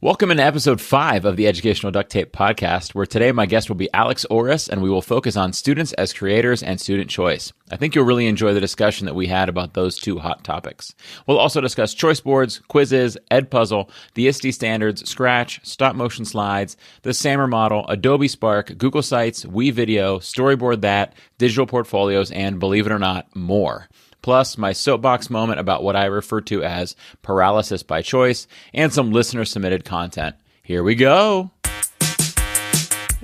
Welcome into episode 5 of the Educational Duct Tape podcast, where today my guest will be Alex Oris, and we will focus on students as creators and student choice. I think you'll really enjoy the discussion that we had about those two hot topics. We'll also discuss choice boards, Quizizz, EdPuzzle, the ISTE standards, Scratch, stop motion slides, the SAMR model, Adobe Spark, Google Sites, WeVideo, Storyboard That, digital portfolios, and believe it or not, more. Plus, my soapbox moment about what I refer to as paralysis by choice, and some listener-submitted content. Here we go!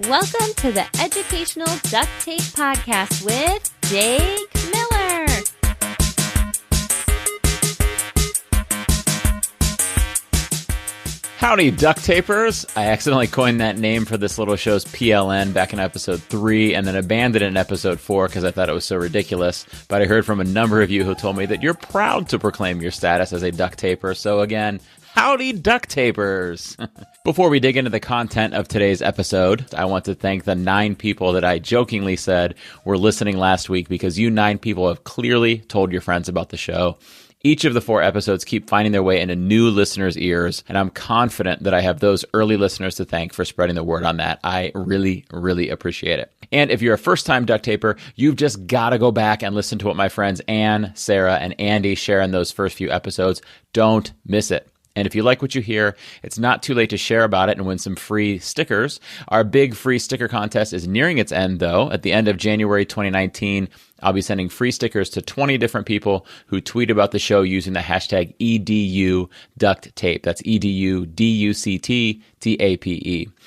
Welcome to the Educational Duct Tape Podcast with Jake Miller. Howdy, duct tapers! I accidentally coined that name for this little show's PLN back in episode 3 and then abandoned it in episode 4 because I thought it was so ridiculous. But I heard from a number of you who told me that you're proud to proclaim your status as a duct taper. So again, howdy, duct tapers! Before we dig into the content of today's episode, I want to thank the 9 people that I jokingly said were listening last week, because you 9 people have clearly told your friends about the show. Each of the 4 episodes keep finding their way into new listeners' ears, and I'm confident that I have those early listeners to thank for spreading the word on that. I really, really appreciate it. And if you're a first-time duct taper, you've just got to go back and listen to what my friends Anne, Sarah, and Andy share in those first few episodes. Don't miss it. And if you like what you hear, it's not too late to share about it and win some free stickers. Our big free sticker contest is nearing its end, though. At the end of January 2019, I'll be sending free stickers to 20 different people who tweet about the show using the hashtag #EDUDuctTape. That's EDUDUCTTAPE.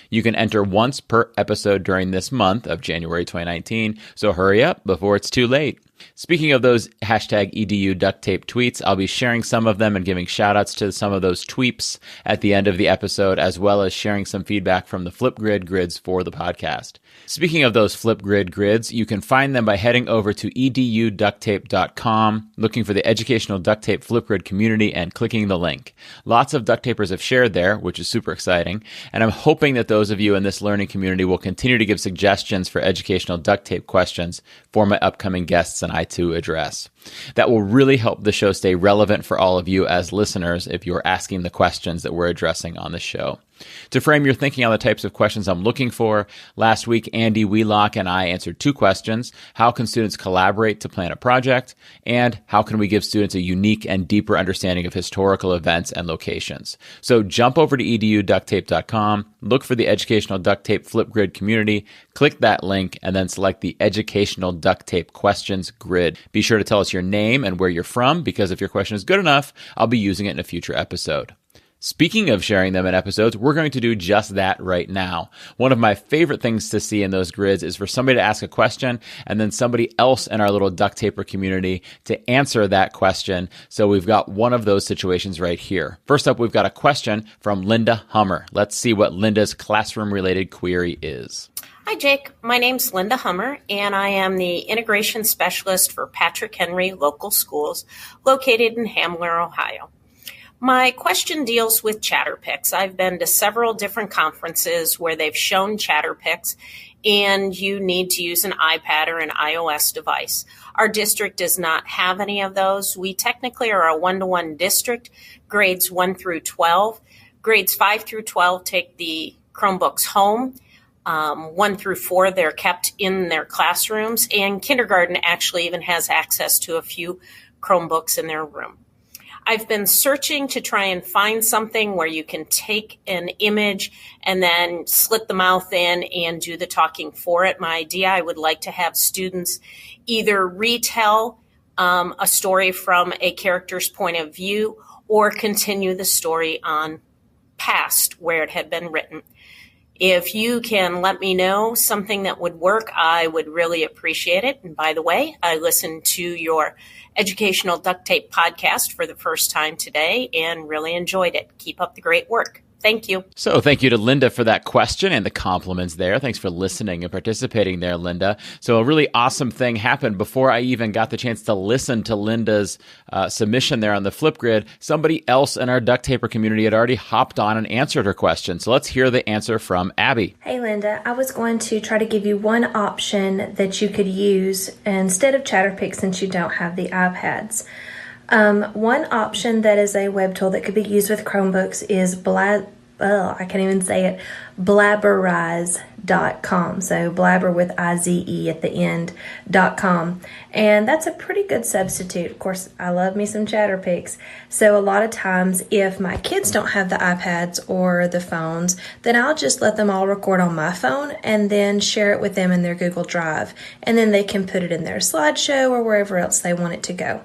You can enter once per episode during this month of January 2019, so hurry up before it's too late. Speaking of those hashtag #EDUDuctTape tweets, I'll be sharing some of them and giving shout-outs to some of those tweeps at the end of the episode, as well as sharing some feedback from the Flipgrid grids for the podcast. Speaking of those Flipgrid grids, you can find them by heading over to eduducttape.com, looking for the Educational Duct Tape Flipgrid community, and clicking the link. Lots of duct tapers have shared there, which is super exciting, and I'm hoping that those of you in this learning community will continue to give suggestions for educational duct tape questions for my upcoming guests and I to address. That will really help the show stay relevant for all of you as listeners if you're asking the questions that we're addressing on the show. To frame your thinking on the types of questions I'm looking for, last week Andy Wheelock and I answered 2 questions. How can students collaborate to plan a project? And how can we give students a unique and deeper understanding of historical events and locations? So jump over to eduducttape.com, look for the Educational Duct Tape Flipgrid community, click that link, and then select the Educational Duct Tape Questions grid. Be sure to tell us your name and where you're from, because if your question is good enough, I'll be using it in a future episode. Speaking of sharing them in episodes, we're going to do just that right now. One of my favorite things to see in those grids is for somebody to ask a question and then somebody else in our little duct taper community to answer that question. So we've got one of those situations right here. First up, we've got a question from Linda Hummer. Let's see what Linda's classroom-related query is. Hi, Jake. My name's Linda Hummer, and I am the Integration Specialist for Patrick Henry Local Schools located in Hamler, Ohio. My question deals with Chatterpix. I've been to several different conferences where they've shown Chatterpix, and you need to use an iPad or an iOS device. Our district does not have any of those. We technically are a 1-to-1 district, grades 1 through 12. Grades 5 through 12 take the Chromebooks home. 1 through 4, they're kept in their classrooms, and kindergarten actually even has access to a few Chromebooks in their room. I've been searching to try and find something where you can take an image and then slit the mouth in and do the talking for it. My idea, I would like to have students either retell a story from a character's point of view or continue the story on past where it had been written. If you can let me know something that would work, I would really appreciate it. And by the way, I listened to your Educational Duct Tape podcast for the first time today and really enjoyed it. Keep up the great work. Thank you. So thank you to Linda for that question and the compliments there. Thanks for listening and participating there, Linda. So a really awesome thing happened before I even got the chance to listen to Linda's submission there on the Flipgrid. Somebody else in our duct taper community had already hopped on and answered her question. So let's hear the answer from Abby. Hey, Linda. I was going to try to give you one option that you could use instead of Chatterpix since you don't have the iPads. One option that is a web tool that could be used with Chromebooks is I can't even say it, blabberize.com. So blabber with I-Z-E at the end.com. And that's a pretty good substitute. Of course, I love me some Chatterpix. So a lot of times if my kids don't have the iPads or the phones, then I'll just let them all record on my phone and then share it with them in their Google Drive. And then they can put it in their slideshow or wherever else they want it to go.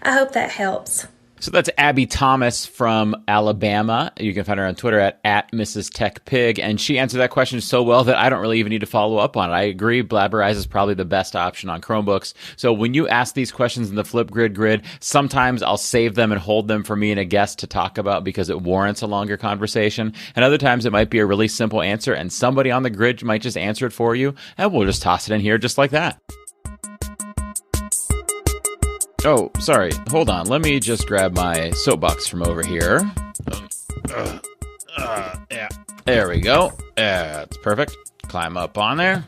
I hope that helps. So that's Abby Thomas from Alabama. You can find her on Twitter at Mrs. Tech Pig, and she answered that question so well that I don't really even need to follow up on it. I agree, Blabberize is probably the best option on Chromebooks. So when you ask these questions in the Flipgrid grid, sometimes I'll save them and hold them for me and a guest to talk about because it warrants a longer conversation, and other times it might be a really simple answer, and somebody on the grid might just answer it for you, and we'll just toss it in here just like that. Oh, sorry. Hold on. Let me just grab my soapbox from over here. Yeah. There we go. That's perfect. Climb up on there.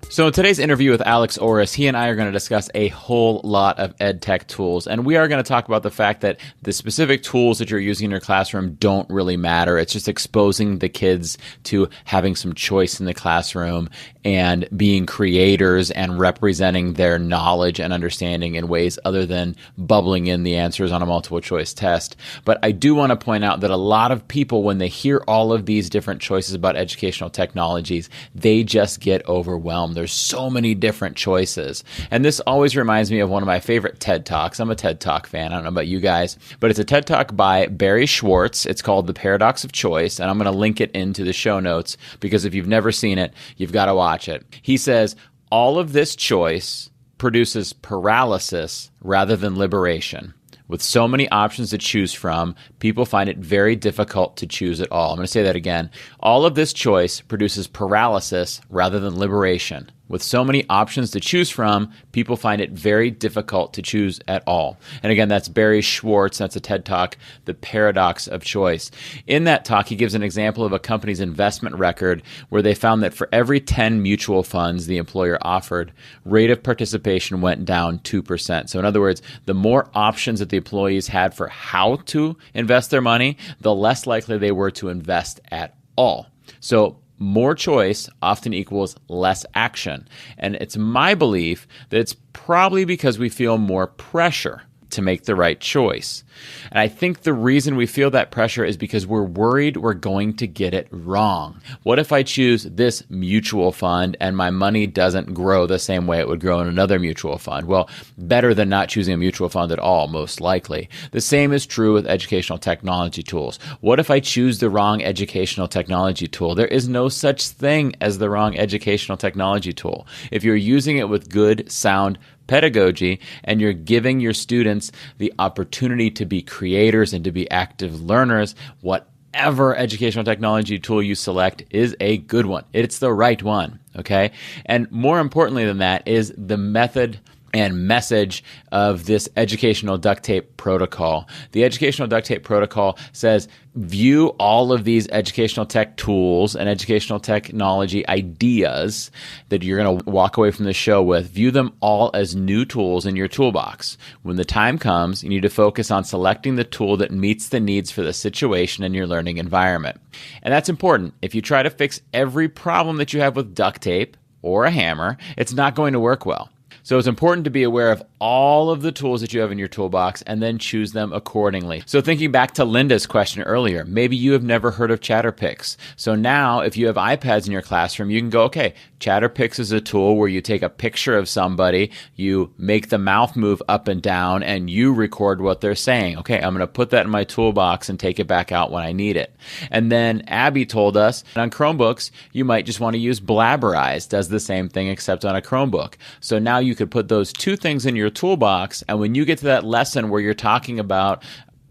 So in today's interview with Alex Oris, he and I are going to discuss a whole lot of ed tech tools, and we are going to talk about the fact that the specific tools that you're using in your classroom don't really matter. It's just exposing the kids to having some choice in the classroom and being creators and representing their knowledge and understanding in ways other than bubbling in the answers on a multiple choice test. But I do want to point out that a lot of people, when they hear all of these different choices about educational technologies, they just get overwhelmed. There's so many different choices. And this always reminds me of one of my favorite TED Talks. I'm a TED Talk fan. I don't know about you guys, but it's a TED Talk by Barry Schwartz. It's called The Paradox of Choice, and I'm going to link it into the show notes because if you've never seen it, you've got to watch it. He says, all of this choice produces paralysis rather than liberation. With so many options to choose from, people find it very difficult to choose at all. I'm going to say that again. All of this choice produces paralysis rather than liberation. With so many options to choose from, people find it very difficult to choose at all. And again, that's Barry Schwartz. That's a TED Talk, The Paradox of Choice. In that talk, he gives an example of a company's investment record where they found that for every 10 mutual funds the employer offered, rate of participation went down 2%. So in other words, the more options that the employees had for how to invest their money, the less likely they were to invest at all. So more choice often equals less action. And it's my belief that it's probably because we feel more pressure to make the right choice. And I think the reason we feel that pressure is because we're worried we're going to get it wrong. What if I choose this mutual fund and my money doesn't grow the same way it would grow in another mutual fund? Well, better than not choosing a mutual fund at all, most likely. The same is true with educational technology tools. What if I choose the wrong educational technology tool? There is no such thing as the wrong educational technology tool. If you're using it with good, sound pedagogy and you're giving your students the opportunity to be creators and to be active learners, whatever educational technology tool you select is a good one. It's the right one, okay? And more importantly than that is the method and message of this educational duct tape protocol. The educational duct tape protocol says, view all of these educational tech tools and educational technology ideas that you're going to walk away from the show with, view them all as new tools in your toolbox. When the time comes, you need to focus on selecting the tool that meets the needs for the situation in your learning environment. And that's important. If you try to fix every problem that you have with duct tape or a hammer, it's not going to work well. So it's important to be aware of all of the tools that you have in your toolbox and then choose them accordingly. So thinking back to Linda's question earlier, maybe you have never heard of Chatterpix. So now if you have iPads in your classroom, you can go, okay, Chatterpix is a tool where you take a picture of somebody, you make the mouth move up and down, and you record what they're saying. Okay, I'm going to put that in my toolbox and take it back out when I need it. And then Abby told us on Chromebooks, you might just want to use Blabberize, does the same thing except on a Chromebook. So now you could put those two things in your toolbox, and when you get to that lesson where you're talking about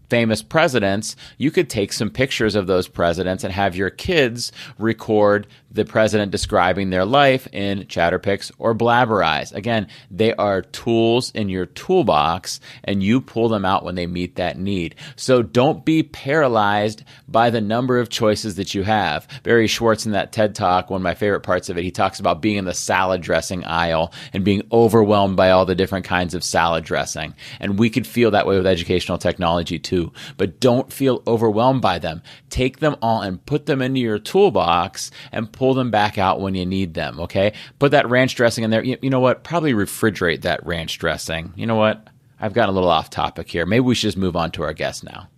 famous presidents, you could take some pictures of those presidents and have your kids record the president describing their life in Chatterpix or Blabberize. Again, they are tools in your toolbox, and you pull them out when they meet that need. So don't be paralyzed by the number of choices that you have. Barry Schwartz in that TED Talk, one of my favorite parts of it, he talks about being in the salad dressing aisle and being overwhelmed by all the different kinds of salad dressing. And we could feel that way with educational technology too. do, but don't feel overwhelmed by them. Take them all and put them into your toolbox and pull them back out when you need them, okay? Put that ranch dressing in there. You know what? Probably refrigerate that ranch dressing. You know what? I've gotten a little off topic here. Maybe we should just move on to our guest now.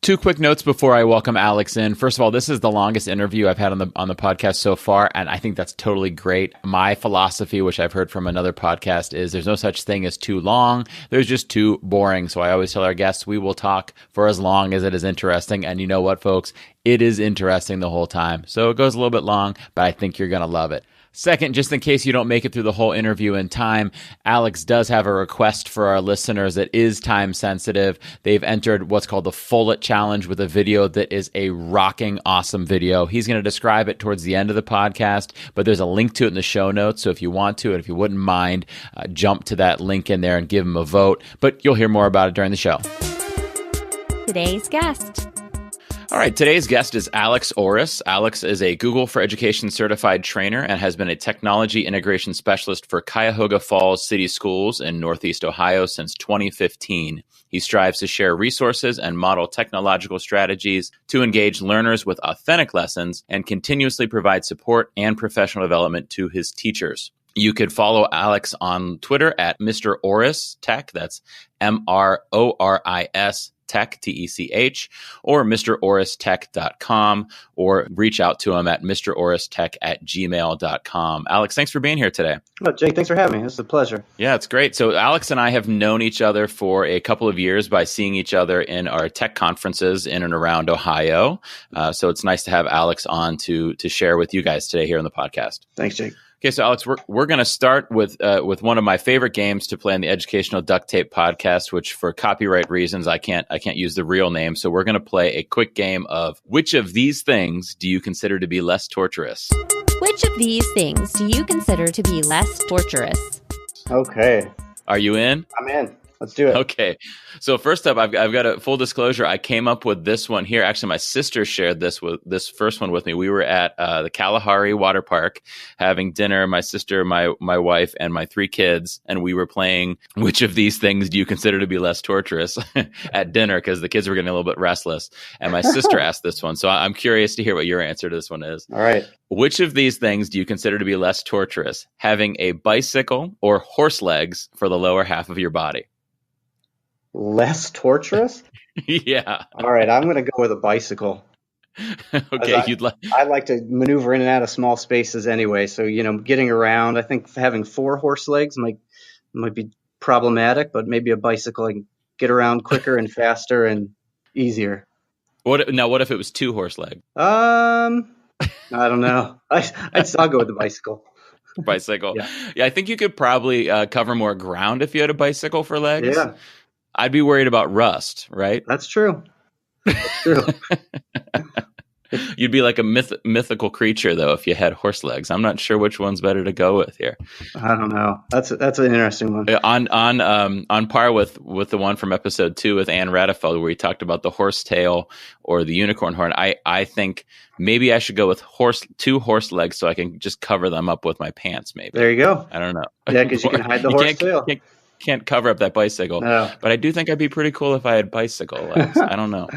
Two quick notes before I welcome Alex in. First of all, this is the longest interview I've had on the podcast so far, and I think that's totally great. My philosophy, which I've heard from another podcast, is there's no such thing as too long. There's just too boring. So I always tell our guests we will talk for as long as it is interesting. And you know what, folks? It is interesting the whole time. So it goes a little bit long, but I think you're going to love it. Second, just in case you don't make it through the whole interview in time, Alex does have a request for our listeners that is time sensitive. They've entered what's called the Follett Challenge with a video that is a rocking awesome video. He's going to describe it towards the end of the podcast, but there's a link to it in the show notes. So if you want to, and if you wouldn't mind, jump to that link in there and give him a vote. But you'll hear more about it during the show. Today's guest. All right, today's guest is Alex Oris. Alex is a Google for Education certified trainer and has been a technology integration specialist for Cuyahoga Falls City Schools in Northeast Ohio since 2015. He strives to share resources and model technological strategies to engage learners with authentic lessons and continuously provide support and professional development to his teachers. You could follow Alex on Twitter at Mr. Oris Tech. That's MRORIS Tech, TECH, or MrOrisTech.com, or reach out to him at MrOrisTech@gmail.com. Alex, thanks for being here today. Oh, Jake, thanks for having me. It's a pleasure. Yeah, it's great. So Alex and I have known each other for a couple of years by seeing each other in our tech conferences in and around Ohio. So it's nice to have Alex on to share with you guys today here on the podcast. Thanks, Jake. Okay, so Alex, we're going to start with one of my favorite games to play on the Educational Duct Tape podcast, which for copyright reasons I can't use the real name. So we're going to play a quick game of which of these things do you consider to be less torturous? Which of these things do you consider to be less torturous? Okay. Are you in? I'm in. Let's do it. Okay. So first up, I've got a full disclosure. I came up with this one here. Actually, my sister shared this first one with me. We were at the Kalahari Water Park having dinner. My sister, my wife, and my 3 kids, and we were playing which of these things do you consider to be less torturous at dinner because the kids were getting a little bit restless. And my sister asked this one, so I'm curious to hear what your answer to this one is. All right. Which of these things do you consider to be less torturous? Having a bicycle or horse legs for the lower half of your body? Less torturous? Yeah. All right. I'm going to go with a bicycle. Okay. I like to maneuver in and out of small spaces anyway. So, getting around, I think having 4 horse legs might be problematic, but maybe a bicycle, I can get around quicker and faster and easier. What if it was 2 horse legs? I don't know. I'll go with the bicycle. Bicycle. Yeah. I think you could probably cover more ground if you had a bicycle for legs. Yeah. I'd be worried about rust, right? That's true. That's true. You'd be like a mythical creature, though, if you had horse legs. I'm not sure which one's better to go with here. I don't know. That's an interesting one. On par with the one from episode 2 with Ann Radefeld, where he talked about the horse tail or the unicorn horn. I think maybe I should go with 2 horse legs so I can just cover them up with my pants. Maybe there you go. I don't know. Yeah, because you can hide the horse tail. Can't cover up that bicycle. No. But I do think I'd be pretty cool if I had bicycle legs. I don't know.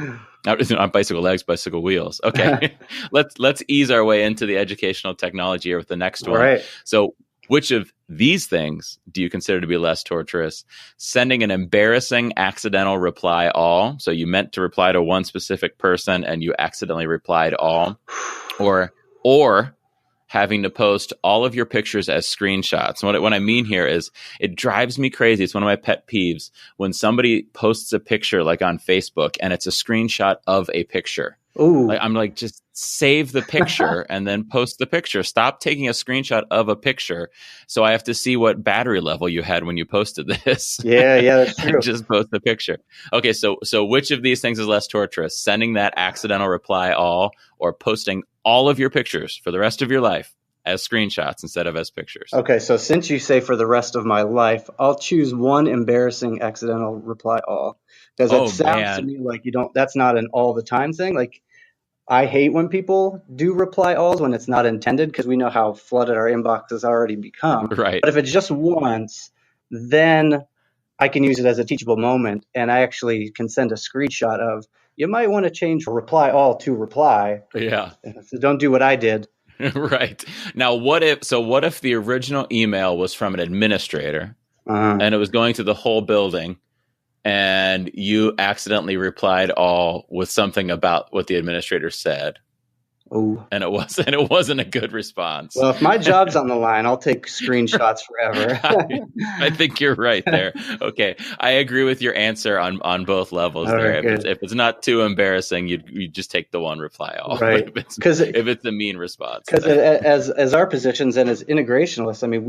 Not bicycle legs, bicycle wheels. Okay. Let's ease our way into the educational technology here with the next one. Right. So which of these things do you consider to be less torturous? Sending an embarrassing accidental reply all. So you meant to reply to one specific person and you accidentally replied all. Or having to post all of your pictures as screenshots. And what I mean here is it drives me crazy. It's one of my pet peeves when somebody posts a picture like on Facebook and it's a screenshot of a picture. Ooh. I'm like, just save the picture and then post the picture. Stop taking a screenshot of a picture. So I have to see what battery level you had when you posted this. Yeah, that's true. Just post the picture. Okay, so which of these things is less torturous? Sending that accidental reply all or posting all of your pictures for the rest of your life as screenshots instead of as pictures? Okay, so since you say for the rest of my life, I'll choose one embarrassing accidental reply all. Because it sounds to me like that's not an all the time thing. Like, I hate when people do reply alls when it's not intended because we know how flooded our inbox has already become. Right. But if it's just once, then I can use it as a teachable moment. And I actually can send a screenshot of, you might want to change reply all to reply. Yeah. So don't do what I did. Right. Now, what if the original email was from an administrator and it was going to the whole building and you accidentally replied all with something about what the administrator said? Oh, and it wasn't a good response. Well, if my job's on the line, I'll take screenshots forever. I think you're right there. Okay, I agree with your answer on both levels there. If it's not too embarrassing, you just take the one reply all. Right. Because if it's a mean response. Because as our positions and as integrationalists, I mean,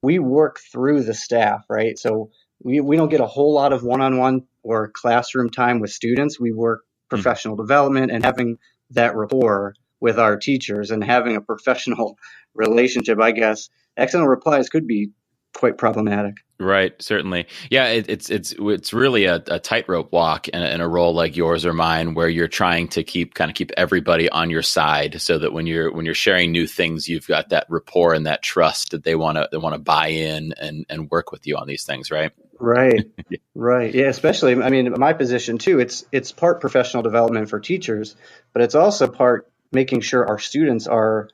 we work through the staff, right? So we don't get a whole lot of one-on-one or classroom time with students. We work professional development and having that rapport with our teachers and having a professional relationship. I guess accidental replies could be quite problematic. Right, certainly. Yeah, it's really a tightrope walk in a role like yours or mine, where you're trying to keep everybody on your side, so that when you're sharing new things, you've got that rapport and that trust that they want to buy in and work with you on these things, right? Right. Right. Yeah, especially, I mean, my position too, it's part professional development for teachers, but it's also part making sure our students are,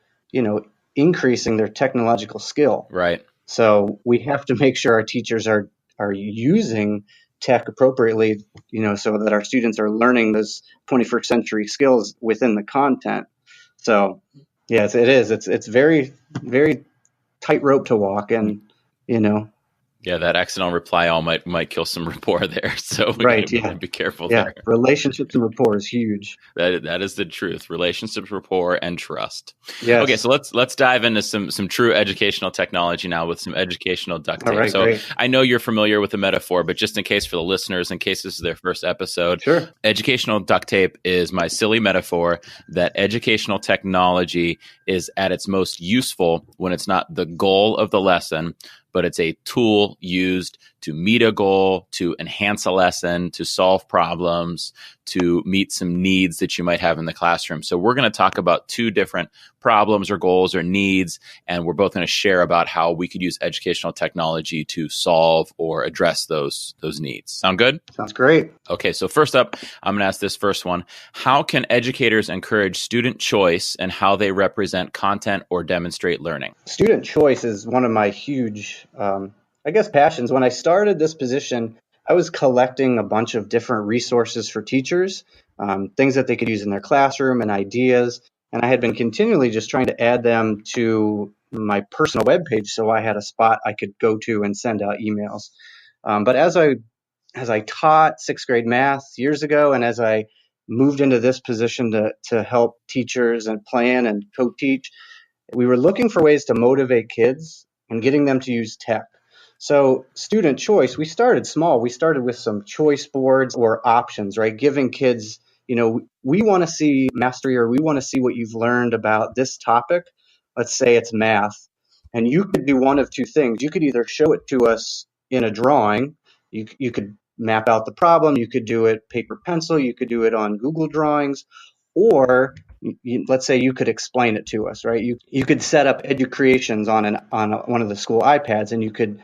increasing their technological skill. Right. So we have to make sure our teachers are using tech appropriately, so that our students are learning those 21st century skills within the content. So yes, it is. It's very, very tightrope to walk, and Yeah, that accidental reply all might kill some rapport there. So we gotta be careful there. Relationships and rapport is huge. That is the truth. Relationships, rapport, and trust. Yes. Okay, so let's dive into some true educational technology now with some educational duct tape. All right, so great. I know you're familiar with the metaphor, but just in case for the listeners, in case this is their first episode, sure. Educational duct tape is my silly metaphor that educational technology is at its most useful when it's not the goal of the lesson, but it's a tool used to meet a goal, to enhance a lesson, to solve problems, to meet some needs that you might have in the classroom. So we're going to talk about two different problems or goals or needs, and we're both going to share about how we could use educational technology to solve or address those needs. Sound good? Sounds great. Okay, so first up, I'm going to ask this first one. How can educators encourage student choice and how they represent content or demonstrate learning? Student choice is one of my huge, passions. When I started this position, I was collecting a bunch of different resources for teachers, things that they could use in their classroom and ideas. And I had been continually just trying to add them to my personal webpage so I had a spot I could go to and send out emails. But as I taught sixth grade math years ago, and as I moved into this position to help teachers and plan and co-teach, we were looking for ways to motivate kids and getting them to use tech. So student choice, we started small. We started with some choice boards or options, right? Giving kids, we want to see mastery, or we want to see what you've learned about this topic. Let's say it's math. And you could do one of two things. You could either show it to us in a drawing. You could map out the problem. You could do it paper pencil. You could do it on Google Drawings. Or let's say you could explain it to us, right? You could set up EduCreations on one of the school iPads, and you could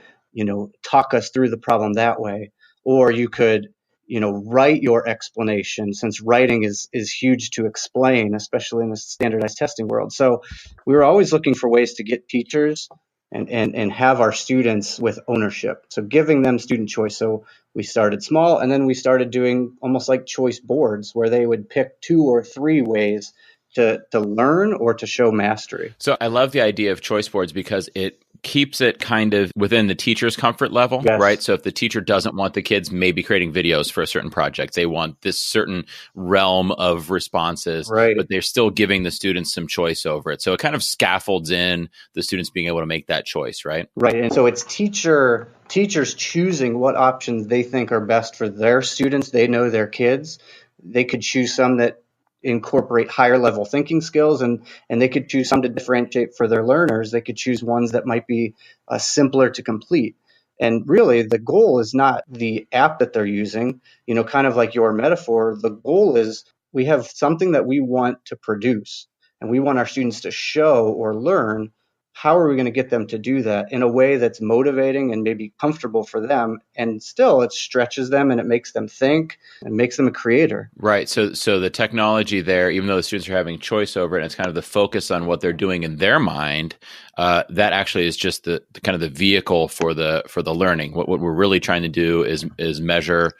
talk us through the problem that way. Or you could write your explanation, since writing is huge to explain, especially in the standardized testing world. So we were always looking for ways to get teachers and have our students with ownership. So giving them student choice. So we started small, and then we started doing almost like choice boards where they would pick 2 or 3 ways to learn or to show mastery. So I love the idea of choice boards because it keeps it kind of within the teacher's comfort level, yes. Right? So if the teacher doesn't want the kids maybe creating videos for a certain project, they want this certain realm of responses, right. But they're still giving the students some choice over it. So it kind of scaffolds in the students being able to make that choice, right? Right. And so it's teachers choosing what options they think are best for their students. They know their kids. They could choose some that incorporate higher level thinking skills, and they could choose some to differentiate for their learners. They could choose ones that might be simpler to complete. And really, the goal is not the app that they're using, kind of like your metaphor. The goal is we have something that we want to produce, and we want our students to show or learn how are we going to get them to do that in a way that's motivating and maybe comfortable for them? And still it stretches them and it makes them think and makes them a creator. Right. So the technology there, even though the students are having choice over it, and it's kind of the focus on what they're doing in their mind, that actually is just the kind of the vehicle for the learning. What we're really trying to do is measure,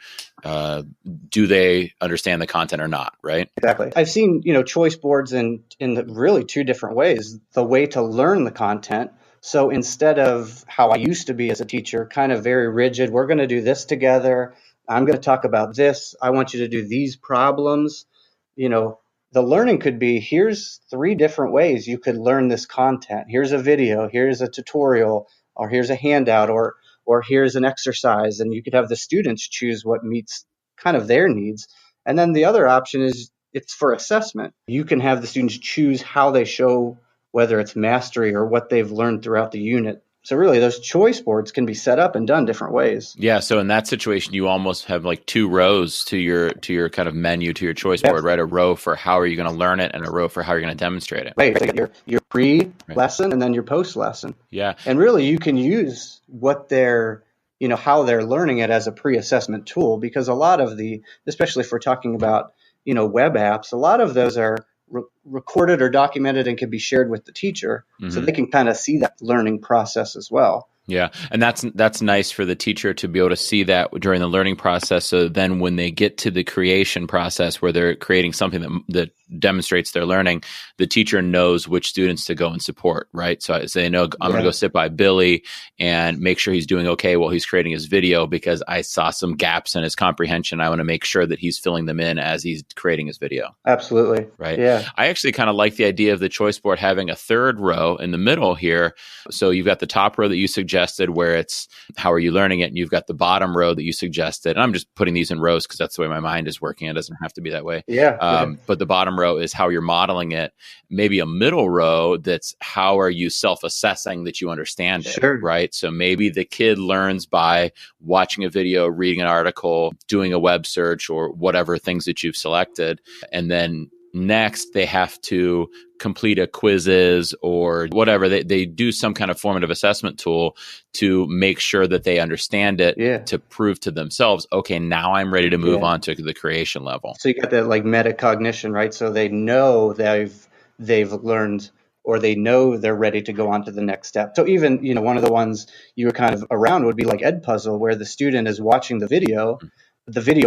do they understand the content or not, right? Exactly. I've seen, choice boards in really two different ways. The way to learn the content. So instead of how I used to be as a teacher, kind of very rigid, we're going to do this together. I'm going to talk about this. I want you to do these problems. The learning could be, here's 3 different ways you could learn this content. Here's a video, here's a tutorial, or here's a handout, or here's an exercise. And you could have the students choose what meets kind of their needs. And then the other option is it's for assessment. You can have the students choose how they show whether it's mastery or what they've learned throughout the unit. So really, those choice boards can be set up and done different ways. Yeah. So in that situation, you almost have like 2 rows to your kind of menu, to your choice board, right? A row for how are you going to learn it, and a row for how you're going to demonstrate it. Right. Your pre-lesson and then your post-lesson. Yeah. And really, you can use what they're, how they're learning it as a pre-assessment tool, because a lot of especially if we're talking about, web apps, a lot of those are recorded or documented and can be shared with the teacher, so they can kind of see that learning process as well. Yeah. And that's nice for the teacher to be able to see that during the learning process. So then when they get to the creation process where they're creating something that demonstrates their learning, the teacher knows which students to go and support, right? So they know I'm going to go sit by Billy and make sure he's doing okay while he's creating his video, because I saw some gaps in his comprehension. I want to make sure that he's filling them in as he's creating his video. Absolutely. Right. Yeah. I actually kind of like the idea of the choice board having a 3rd row in the middle here. So you've got the top row that you suggested where it's how are you learning it, and you've got the bottom row that you suggested. And I'm just putting these in rows because that's the way my mind is working. It doesn't have to be that way. But the bottom row is how you're modeling it. Maybe a middle row that's how are you self-assessing that you understand it, right? So maybe the kid learns by watching a video, reading an article, doing a web search, or whatever things that you've selected. And then next, they have to complete a Quizizz or whatever. They do some kind of formative assessment tool to make sure that they understand it, to prove to themselves, okay, now I'm ready to move on to the creation level. So you got that like metacognition, right? So they know they've learned, or they know they're ready to go on to the next step. So even, one of the ones you were kind of around would be like EdPuzzle, where the student is watching the video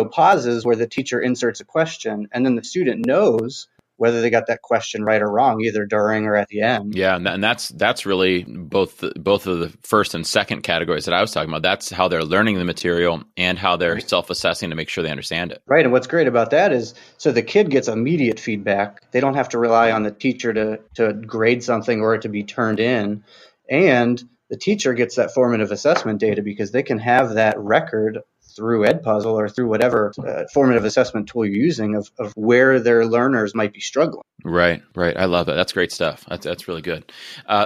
pauses where the teacher inserts a question, and then the student knows whether they got that question right or wrong, either during or at the end. Yeah, and that's really both of the first and second categories that I was talking about. That's how they're learning the material and how they're self-assessing to make sure they understand it. Right, and what's great about that is, so the kid gets immediate feedback. They don't have to rely on the teacher to grade something or it to be turned in. And the teacher gets that formative assessment data because they can have that record through EdPuzzle or through whatever formative assessment tool you're using of where their learners might be struggling. Right. I love that. That's great stuff. That's really good.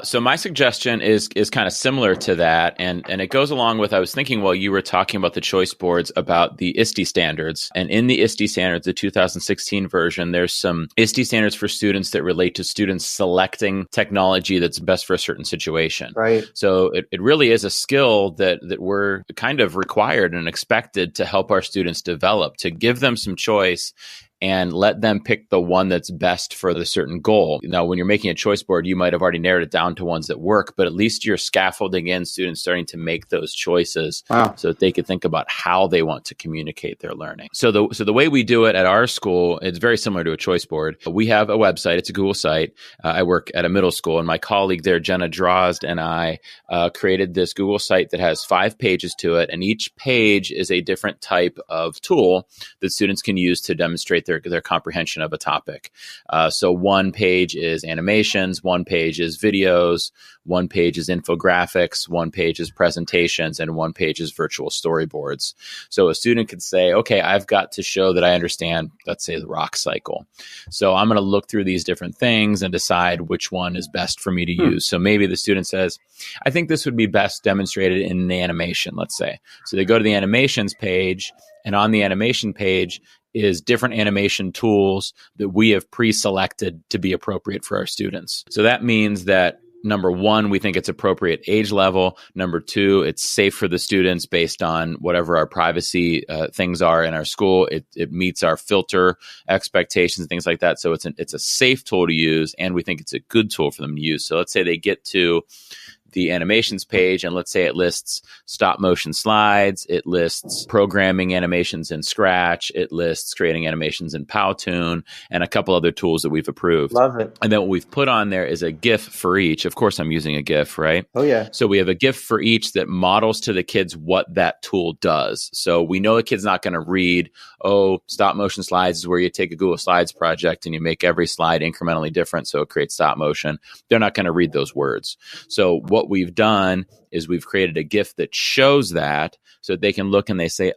So my suggestion is kind of similar to that, and it goes along with, I was thinking while you were talking about the choice boards about the ISTE standards, and in the ISTE standards, the 2016 version, there's some ISTE standards for students that relate to students selecting technology that's best for a certain situation. Right. So it really is a skill that we're kind of required and expected to help our students develop, to give them some choice and let them pick the one that's best for the certain goal. Now, when you're making a choice board, you might have already narrowed it down to ones that work, but at least you're scaffolding in students starting to make those choices so that they can think about how they want to communicate their learning. So the way we do it at our school, it's very similar to a choice board. We have a website. It's a Google site. I work at a middle school, and my colleague there, Jenna Drozd, and I created this Google site that has 5 pages to it, and each page is a different type of tool that students can use to demonstrate their comprehension of a topic. So one page is animations, one page is videos, one page is infographics, one page is presentations, and one page is virtual storyboards. So a student could say, okay, I've got to show that I understand, let's say, the rock cycle. So I'm going to look through these different things and decide which one is best for me to use. So maybe the student says, I think this would be best demonstrated in the animation, let's say. So they go to the animations page, and on the animation page is different animation tools that we have pre-selected to be appropriate for our students. So that means that number one, we think it's appropriate age level. Number two, it's safe for the students based on whatever our privacy things are in our school. It meets our filter expectations and things like that. So it's a safe tool to use, and we think it's a good tool for them to use. So let's say they get to the animations page, and let's say it lists stop motion slides, it lists programming animations in Scratch, it lists creating animations in Powtoon, and a couple other tools that we've approved. Love it. And then what we've put on there is a GIF for each. Of course, I'm using a GIF, right? Oh, yeah. So we have a GIF for each that models to the kids what that tool does. So we know the kid's not going to read, stop motion slides is where you take a Google Slides project and you make every slide incrementally different so it creates stop motion. They're not going to read those words. So what we've done is we've created a GIF that shows that so they can look and they say,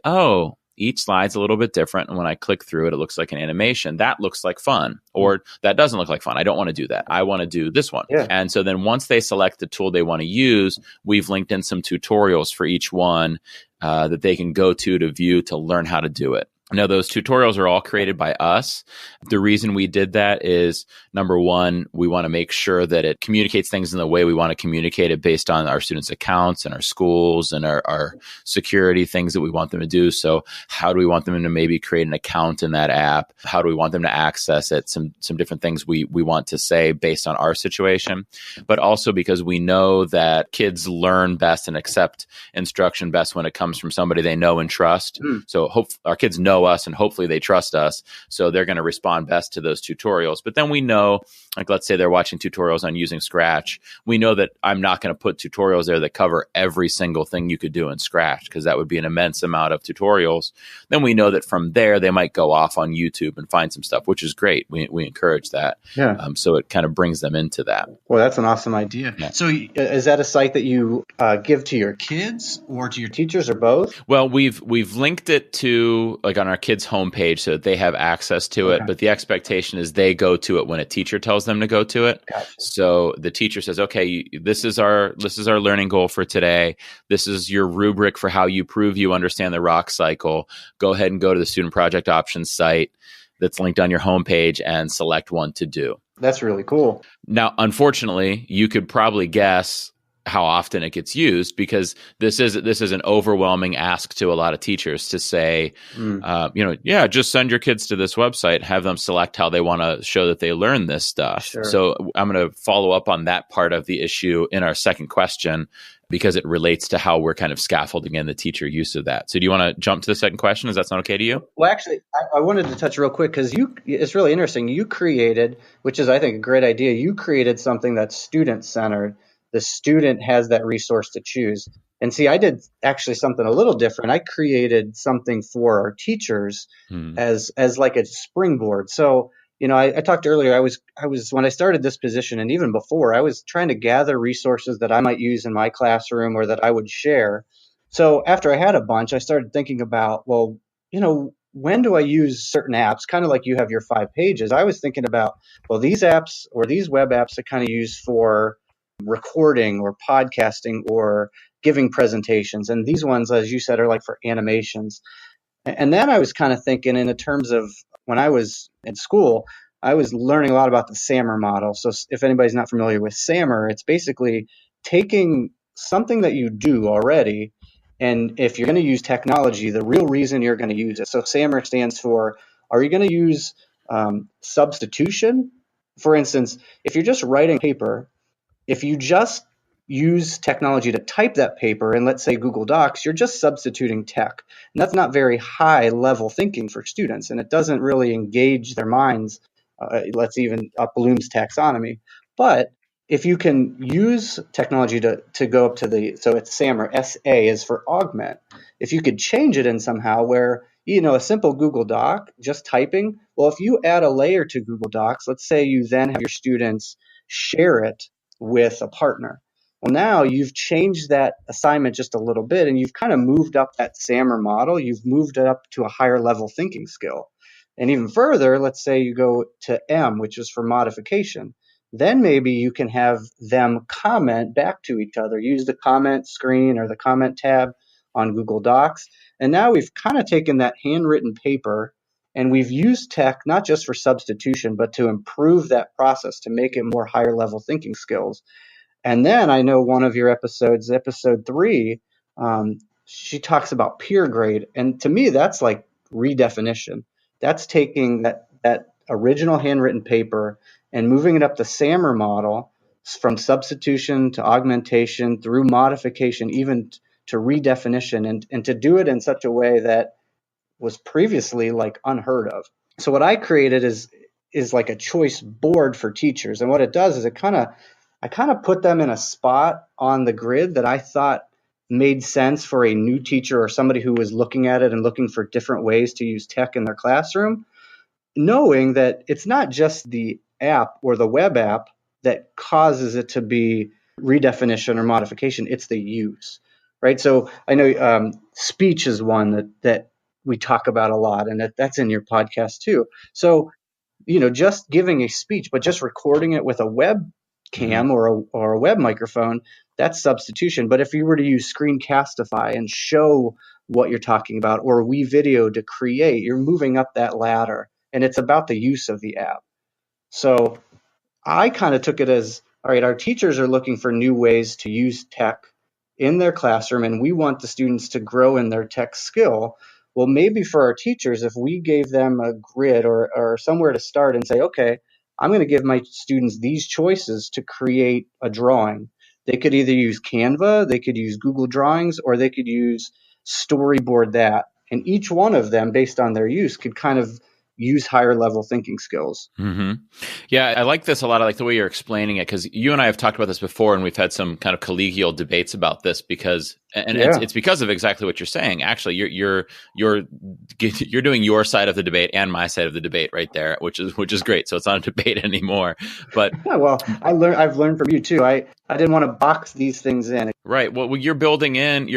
each slide's a little bit different. And when I click through it, it looks like an animation. That looks like fun. Or that doesn't look like fun. I don't want to do that. I want to do this one. Yeah. And so then once they select the tool they want to use, we've linked in some tutorials for each one that they can go to view to learn how to do it. Now, those tutorials are all created by us. The reason we did that is, number one, we want to make sure that it communicates things in the way we want to communicate it based on our students' accounts and our schools and our security things that we want them to do. So how do we want them to maybe create an account in that app? How do we want them to access it? Some different things we want to say based on our situation, but also because we know that kids learn best and accept instruction best when it comes from somebody they know and trust. So our kids know us and hopefully they trust us. So they're going to respond best to those tutorials. But then we know, like, let's say they're watching tutorials on using Scratch. We know that I'm not going to put tutorials there that cover every single thing you could do in Scratch because that would be an immense amount of tutorials. Then we know that from there, they might go off on YouTube and find some stuff, which is great. We encourage that. Yeah. So it kind of brings them into that. Well, that's an awesome idea. Yeah. So is that a site that you give to your kids or to your teachers or both? Well, we've linked it to, like, on our kids' homepage so that they have access to it. But the expectation is they go to it when a teacher tells them to go to it. Gotcha. So the teacher says, okay, this is our learning goal for today. This is your rubric for how you prove you understand the rock cycle. Go ahead and go to the student project options site that's linked on your homepage and select one to do. That's really cool. Now, unfortunately, you could probably guess how often it gets used because this is an overwhelming ask to a lot of teachers to say, just send your kids to this website, have them select how they want to show that they learn this stuff. Sure. So I'm going to follow up on that part of the issue in our second question because it relates to how we're kind of scaffolding in the teacher use of that. So do you want to jump to the second question? Does that sound okay to you? Well, actually, I wanted to touch real quick because it's really interesting. You created, which is, I think, a great idea. You created something that's student-centered. The student has that resource to choose. And see, I did actually something a little different. I created something for our teachers as like a springboard. So, I talked earlier, I was when I started this position and even before, I was trying to gather resources that I might use in my classroom or that I would share. So after I had a bunch, I started thinking about, well, when do I use certain apps? Kind of like you have your 5 pages. I was thinking about, well, these apps or these web apps I kind of use for recording or podcasting or giving presentations. And these ones, as you said, are like for animations. And then I was kind of thinking in the terms of when I was in school, I was learning a lot about the SAMR model. So if anybody's not familiar with SAMR, it's basically taking something that you do already. And if you're going to use technology, the real reason you're going to use it. So SAMR stands for, are you going to use substitution? For instance, if you're just writing paper, if you just use technology to type that paper in, let's say, Google Docs, you're just substituting tech. And that's not very high level thinking for students. And it doesn't really engage their minds. Let's even up Bloom's taxonomy. But if you can use technology to go up to so it's SAMR, S-A is for augment. If you could change it in somehow where, a simple Google Doc, just typing, well, if you add a layer to Google Docs, let's say you then have your students share it with a partner. Well, now you've changed that assignment just a little bit, and you've kind of moved up that SAMR model. You've moved it up to a higher level thinking skill. And even further, let's say you go to M, which is for modification. Then maybe you can have them comment back to each other, use the comment screen or the comment tab on Google Docs. And now we've kind of taken that handwritten paper and we've used tech not just for substitution, but to improve that process, to make it more higher level thinking skills. And then I know one of your episodes, episode 3, she talks about peer grade. And to me, that's like redefinition. That's taking that original handwritten paper and moving it up the SAMR model from substitution to augmentation through modification, even to redefinition, and to do it in such a way that was previously like unheard of. So what I created is like a choice board for teachers. And what it does is I kind of put them in a spot on the grid that I thought made sense for a new teacher or somebody who was looking at it and looking for different ways to use tech in their classroom, knowing that it's not just the app or the web app that causes it to be redefinition or modification, it's the use, right? So I know speech is one that we talk about a lot, and that's in your podcast too. So, just giving a speech, but just recording it with a webcam or a web microphone, that's substitution. But if you were to use Screencastify and show what you're talking about, or WeVideo to create, you're moving up that ladder, and it's about the use of the app. So I kind of took it as, all right, our teachers are looking for new ways to use tech in their classroom, and we want the students to grow in their tech skill. Well, maybe for our teachers, if we gave them a grid or somewhere to start and say, okay, I'm going to give my students these choices to create a drawing. They could either use Canva, they could use Google Drawings, or they could use Storyboard that. And each one of them, based on their use, could kind of use higher level thinking skills. Mm-hmm. Yeah, I like this a lot. I like the way you're explaining it, because you and I have talked about this before, and we've had some kind of collegial debates about this it's because of exactly what you're saying. Actually, you're doing your side of the debate and my side of the debate right there, which is great. So it's not a debate anymore. But yeah, well, I've learned from you too. I didn't want to box these things in. Right. Well, you're building in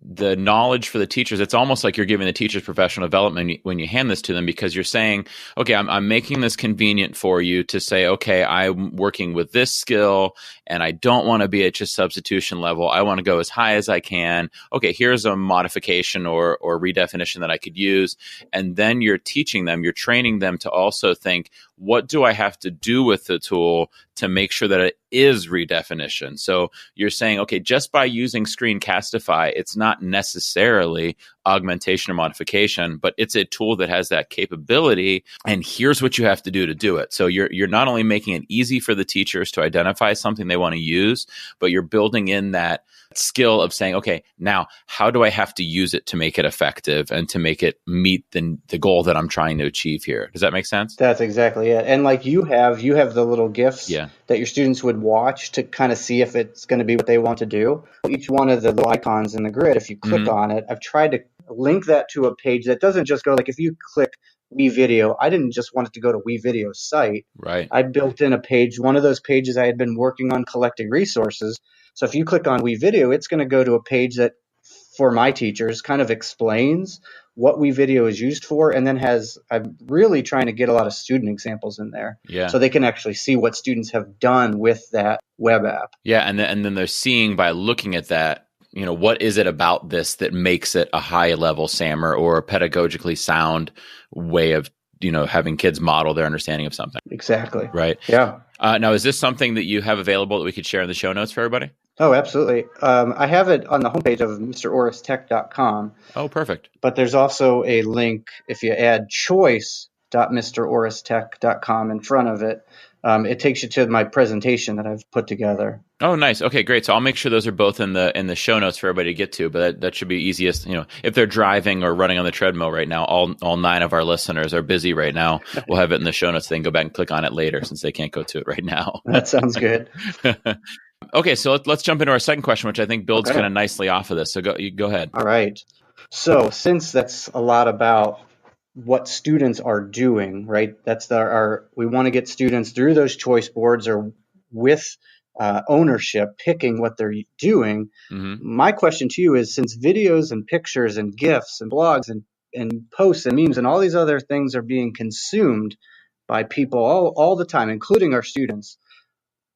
the knowledge for the teachers. It's almost like you're giving the teachers professional development when you hand this to them, because you're saying, okay, I'm making this convenient for you to say, okay, I'm working with this skill and I don't want to be at just substitution level. I want to go as high as I can. Okay, here's a modification or redefinition that I could use. And then you're teaching them, you're training them to also think, what do I have to do with the tool to make sure that it is redefinition? So you're saying, okay, just by using Screencastify, it's not necessarily augmentation or modification, but it's a tool that has that capability, and here's what you have to do it. So you're not only making it easy for the teachers to identify something they want to use, but you're building in that skill of saying, okay, now how do I have to use it to make it effective and to make it meet the goal that I'm trying to achieve here? Does that make sense? That's exactly it. And like you have the little GIFs that your students would watch to kind of see if it's going to be what they want to do. Each one of the little icons in the grid, if you click on it, I've tried to link that to a page that doesn't just go, like if you click WeVideo, I didn't just want it to go to WeVideo's site. Right. I built in a page, one of those pages I had been working on collecting resources. So if you click on WeVideo, it's going to go to a page that, for my teachers, kind of explains what WeVideo is used for, and then I'm really trying to get a lot of student examples in there, so they can actually see what students have done with that web app. Yeah, and then they're seeing, by looking at that, what is it about this that makes it a high level SAMR or a pedagogically sound way of having kids model their understanding of something. Exactly. Right. Yeah. Now, is this something that you have available that we could share in the show notes for everybody? Oh, absolutely. I have it on the homepage of MrOrisTech.com. Oh, perfect. But there's also a link if you add choice.MrOrisTech.com in front of it. It takes you to my presentation that I've put together. Oh, nice. Okay, great. So I'll make sure those are both in the show notes for everybody to get to. But that should be easiest. If they're driving or running on the treadmill right now, all 9 of our listeners are busy right now. We'll have it in the show notes. They can go back and click on it later, since they can't go to it right now. That sounds good. Okay, so let's jump into our second question, which I think builds kind of nicely off of this. So go ahead. All right. So since that's a lot about what students are doing, right? That's we want to get students through those choice boards or with ownership, picking what they're doing. Mm-hmm. My question to you is, since videos and pictures and GIFs and blogs and posts and memes and all these other things are being consumed by people all the time, including our students,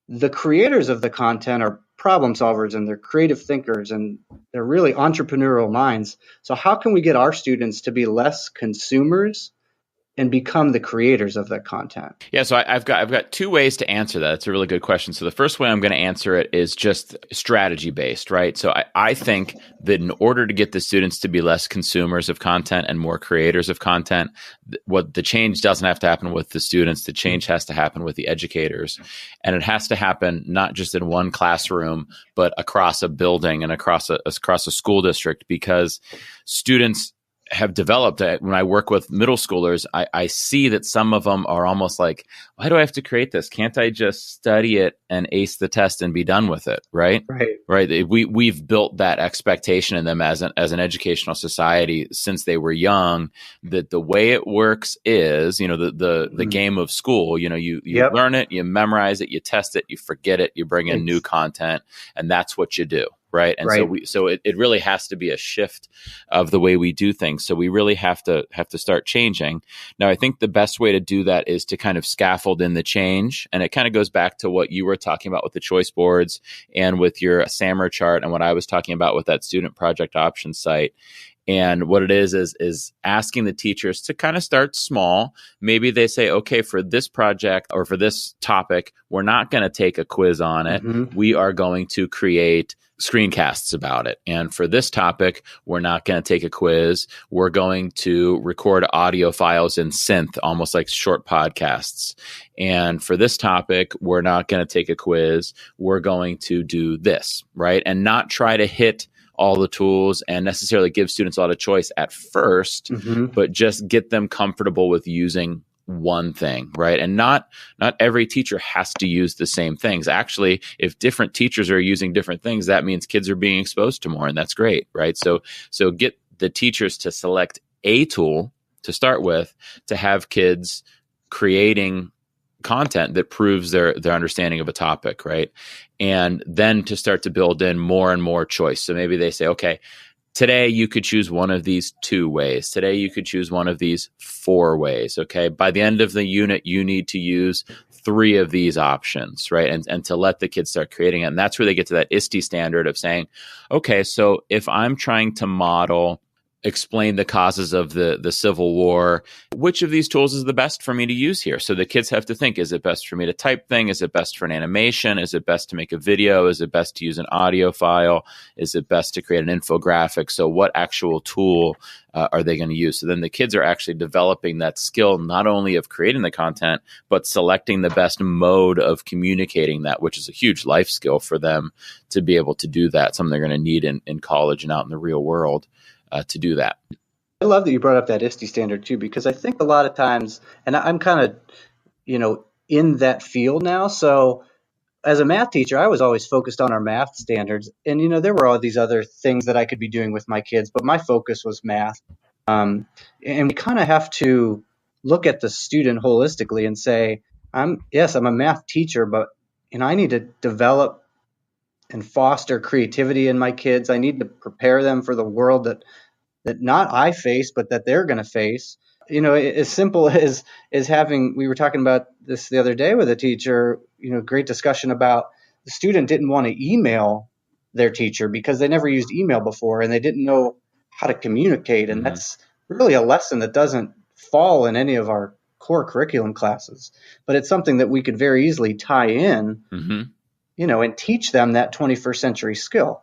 the creators of the content are problem solvers and they're creative thinkers and they're really entrepreneurial minds. So how can we get our students to be less consumers and become the creators of that content? Yeah, so I've got two ways to answer that. It's a really good question. So the first way I'm going to answer it is just strategy based, right? So I think that in order to get the students to be less consumers of content and more creators of content, what the change doesn't have to happen with the students. The change has to happen with the educators, and it has to happen not just in one classroom, but across a building and across a school district, because students have developed. When I work with middle schoolers, I see that some of them are almost like, why do I have to create this? Can't I just study it and ace the test and be done with it? Right. We've built that expectation in them as an educational society since they were young, that the way it works is, the game of school, you learn it, you memorize it, you test it, you forget it, you bring in new content, and that's what you do. Right. And so it really has to be a shift of the way we do things. So we really have to start changing. Now, I think the best way to do that is to kind of scaffold in the change. And it kind of goes back to what you were talking about with the choice boards and with your SAMR chart and what I was talking about with that student project options site. And what it is asking the teachers to kind of start small. Maybe they say, okay, for this project or for this topic, we're not going to take a quiz on it. Mm-hmm. We are going to create screencasts about it. And for this topic, we're not going to take a quiz. We're going to record audio files in synth, almost like short podcasts. And for this topic, we're not going to take a quiz. We're going to do this, right? And not try to hit all the tools and necessarily give students a lot of choice at first, but just get them comfortable with using one thing, right? And not every teacher has to use the same things. Actually, if different teachers are using different things, that means kids are being exposed to more, and that's great, right? So get the teachers to select a tool to start with, to have kids creating content that proves their understanding of a topic, right? And then to start to build in more and more choice. So maybe they say, okay, today you could choose one of these 2 ways. Today you could choose one of these 4 ways. Okay. By the end of the unit, you need to use 3 of these options, right? And to let the kids start creating it. And that's where they get to that ISTE standard of saying, okay, so if I'm trying to explain the causes of the Civil War, which of these tools is the best for me to use here? So the kids have to think, is it best for me to type thing? Is it best for an animation? Is it best to make a video? Is it best to use an audio file? Is it best to create an infographic? So what actual tool are they going to use? So then the kids are actually developing that skill, not only of creating the content, but selecting the best mode of communicating that, which is a huge life skill for them to be able to do that, something they're going to need in college and out in the real world. To do that. I love that you brought up that ISTE standard too, because I think a lot of times, and I'm kind of, in that field now. So as a math teacher, I was always focused on our math standards. And, there were all these other things that I could be doing with my kids, but my focus was math. And we kind of have to look at the student holistically and say, I'm a math teacher, but, I need to develop and foster creativity in my kids. I need to prepare them for the world that not I face, but that they're going to face. As simple as having, we were talking about this the other day with a teacher, great discussion about the student didn't want to email their teacher because they never used email before and they didn't know how to communicate. And that's really a lesson that doesn't fall in any of our core curriculum classes, but it's something that we could very easily tie in, and teach them that 21st century skill.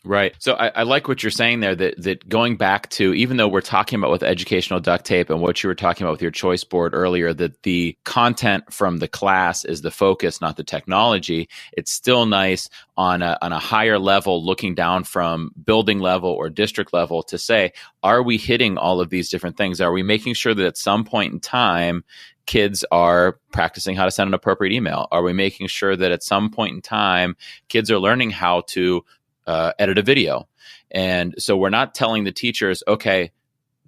Right. So I like what you're saying there, that going back to, even though we're talking about with educational duct tape and what you were talking about with your choice board earlier, that the content from the class is the focus, not the technology. It's still nice on a higher level, looking down from building level or district level, to say, are we hitting all of these different things? Are we making sure that at some point in time, kids are practicing how to send an appropriate email? Are we making sure that at some point in time, kids are learning how to edit a video? And so we're not telling the teachers, okay,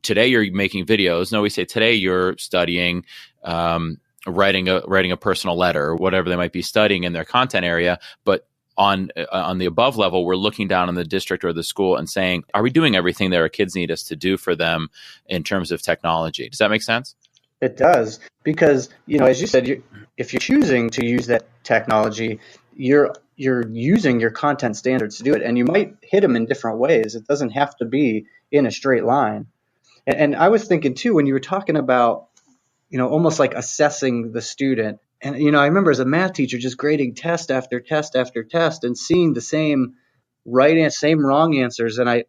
today you're making videos. No, we say today you're studying writing a personal letter, or whatever they might be studying in their content area. But on the above level, we're looking down on the district or the school and saying, are we doing everything that our kids need us to do for them in terms of technology? Does that make sense? It does, because, as you said, if you're choosing to use that technology, you're using your content standards to do it, and you might hit them in different ways. It doesn't have to be in a straight line. And I was thinking too, when you were talking about almost like assessing the student. And, I remember as a math teacher just grading test after test after test and seeing the same right and same wrong answers. And I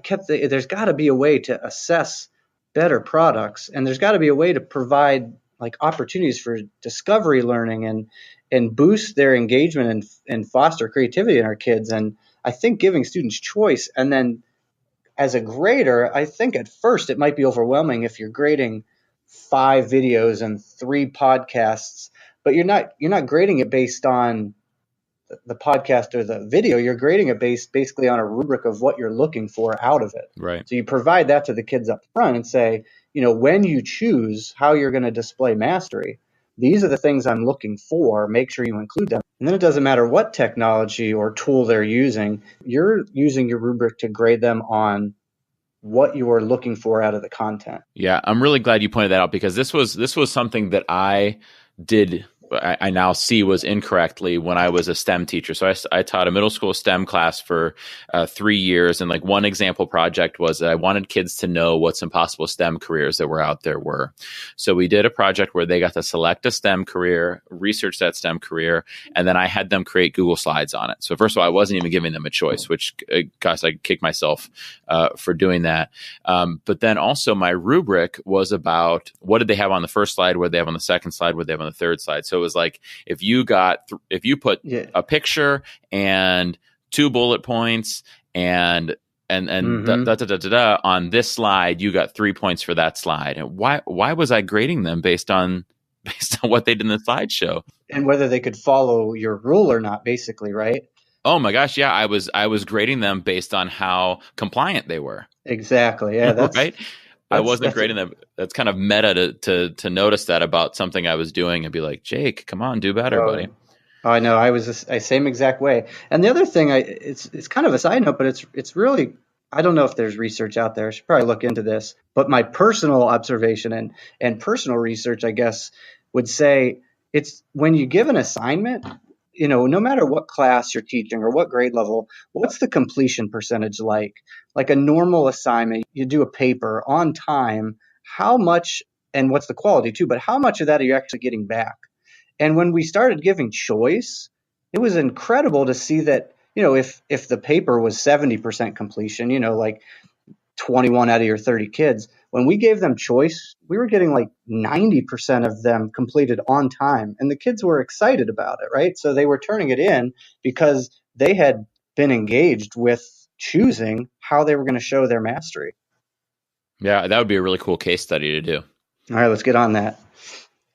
kept there's got to be a way to assess better products, and there's got to be a way to provide like opportunities for discovery learning and boost their engagement and foster creativity in our kids. And I think giving students choice, and then as a grader, I think at first it might be overwhelming if you're grading 5 videos and 3 podcasts, but you're not grading it based on the podcast or the video. You're grading it basically on a rubric of what you're looking for out of it. Right. So you provide that to the kids up front and say, when you choose how you're going to display mastery, these are the things I'm looking for. Make sure you include them. And then it doesn't matter what technology or tool they're using. You're using your rubric to grade them on what you are looking for out of the content. Yeah, I'm really glad you pointed that out, because this was something that I did. I now see was incorrectly when I was a STEM teacher. So I taught a middle school STEM class for 3 years. And like one example project was that I wanted kids to know what some possible STEM careers that were out there were. So we did a project where they got to select a STEM career, research that STEM career, and then I had them create Google Slides on it. So first of all, I wasn't even giving them a choice, which, gosh, I kicked myself for doing that. But then also my rubric was about what did they have on the first slide, what did they have on the second slide, what did they have on the third slide. So it was like if you put a picture and 2 bullet points and on this slide, you got 3 points for that slide. And why was I grading them based on what they did in the slideshow and whether they could follow your rule or not, basically, right? Oh my gosh, yeah, I was grading them based on how compliant they were. Exactly. Yeah, that's right. I wasn't grading them. That's kind of meta to notice that about something I was doing and be like, Jake, come on, do better, buddy. I know. I was the same exact way. And the other thing, it's kind of a side note, but it's really, I don't know if there's research out there. I should probably look into this. But my personal observation and personal research, I guess, would say it's when you give an assignment, no matter what class you're teaching or what grade level, what's the completion percentage like? Like a normal assignment, you do a paper on time, how much, and what's the quality too, but how much of that are you actually getting back? And when we started giving choice, it was incredible to see that, if the paper was 70% completion, like 21 out of your 30 kids, when we gave them choice, we were getting like 90% of them completed on time. And the kids were excited about it, right? So they were turning it in because they had been engaged with choosing how they were going to show their mastery. Yeah, that would be a really cool case study to do. All right, let's get on that.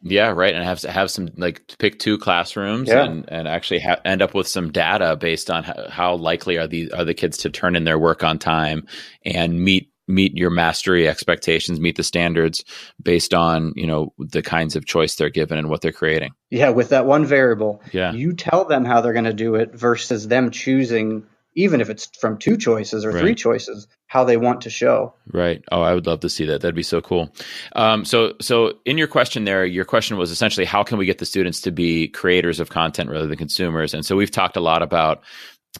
Yeah, right. And have some, like, pick 2 classrooms and actually end up with some data based on how likely are the kids to turn in their work on time and meet your mastery expectations, meet the standards based on, the kinds of choice they're given and what they're creating. Yeah, with that one variable. Yeah. You tell them how they're going to do it versus them choosing, even if it's from 2 choices or 3 choices, how they want to show. Right. Oh, I would love to see that. That'd be so cool. So in your question there, your question was essentially, how can we get the students to be creators of content rather than consumers? And so we've talked a lot about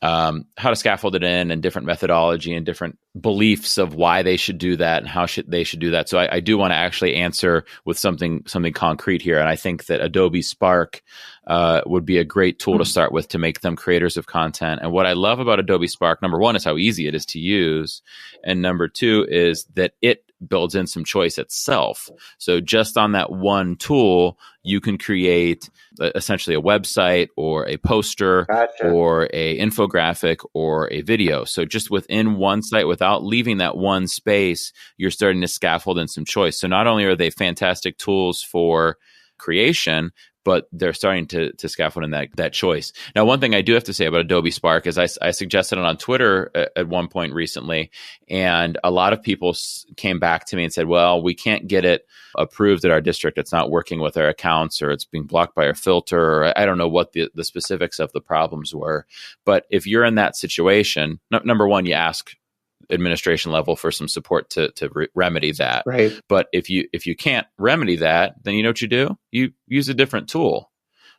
how to scaffold it in and different methodology and different beliefs of why they should do that and how they should do that. So I do want to actually answer with something concrete here. And I think that Adobe Spark would be a great tool to start with to make them creators of content. And what I love about Adobe Spark, number 1, is how easy it is to use. And number 2 is that it builds in some choice itself. So just on that one tool, you can create essentially a website or a poster or a infographic or a video. So just within one site, without leaving that one space, you're starting to scaffold in some choice. So not only are they fantastic tools for creation, but they're starting to scaffold in that choice. Now, one thing I do have to say about Adobe Spark is I suggested it on Twitter at one point recently, and a lot of people came back to me and said, well, we can't get it approved at our district. It's not working with our accounts, or it's being blocked by our filter, or I don't know what the specifics of the problems were. But if you're in that situation, number 1, you ask administration level for some support to remedy that. Right. But if you can't remedy that, then you know what you do? You use a different tool.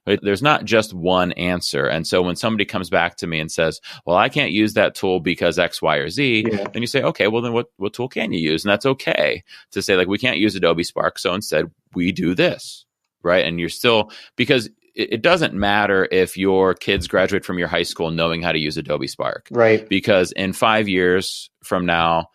right? There's not just one answer. And so when somebody comes back to me and says, well, I can't use that tool because X, Y, or Z, then you say, okay, well, then what tool can you use? And that's okay to say, like, we can't use Adobe Spark. So instead, we do this, right? And you're still, because it doesn't matter if your kids graduate from your high school knowing how to use Adobe Spark. Right. Because in 5 years from now,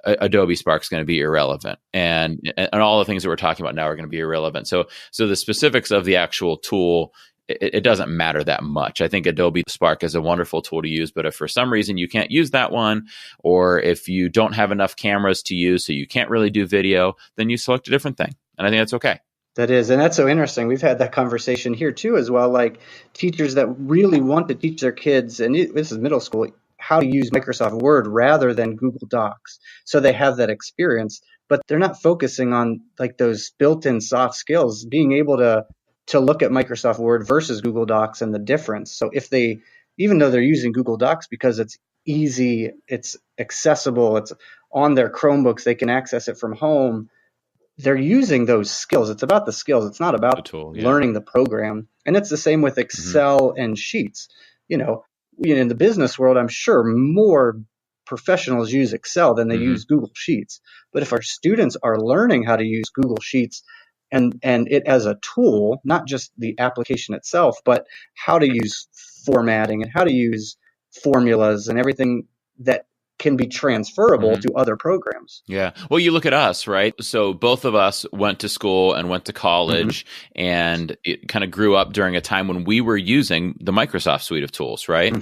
Adobe Spark is going to be irrelevant, and all the things that we're talking about now are going to be irrelevant. So the specifics of the actual tool, it doesn't matter that much. I think Adobe Spark is a wonderful tool to use, but if for some reason you can't use that one, or if you don't have enough cameras to use, so you can't really do video, then you select a different thing, and I think that's okay. That is, and that's so interesting. We've had that conversation here too as well, like teachers that really want to teach their kids, and this is middle school, how to use Microsoft Word rather than Google Docs. So they have that experience, but they're not focusing on like those built-in soft skills, being able to look at Microsoft Word versus Google Docs and the difference. So if they, even though they're using Google Docs because it's easy, it's accessible, it's on their Chromebooks, they can access it from home, they're using those skills. It's about the skills. It's not about the tool, learning the program. And it's the same with Excel and Sheets. You know, in the business world, I'm sure more professionals use Excel than they use Google Sheets. But if our students are learning how to use Google Sheets and it as a tool, not just the application itself, but how to use formatting and how to use formulas and everything that can be transferable to other programs. Yeah. Well, you look at us, right? So both of us went to school and went to college and it kind of grew up during a time when we were using the Microsoft suite of tools, right?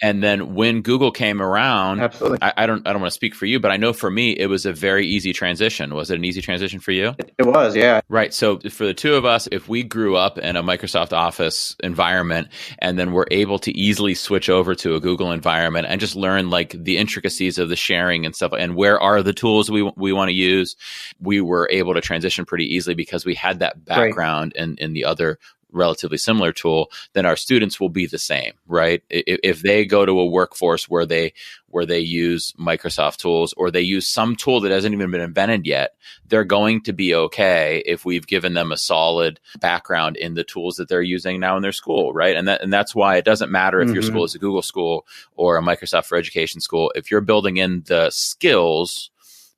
And then when Google came around, I don't want to speak for you, but I know for me, it was a very easy transition. Was it an easy transition for you? It was, yeah. Right. So for the two of us, if we grew up in a Microsoft Office environment and then we're able to easily switch over to a Google environment and just learn like the intricacies of the sharing and stuff and where are the tools we want to use, we were able to transition pretty easily because we had that background in the other relatively similar tool, then our students will be the same, right? If they go to a workforce where they use Microsoft tools or they use some tool that hasn't even been invented yet, they're going to be okay if we've given them a solid background in the tools that they're using now in their school, right? And that's why it doesn't matter if your school is a Google school or a Microsoft for Education school. If you're building in the skills,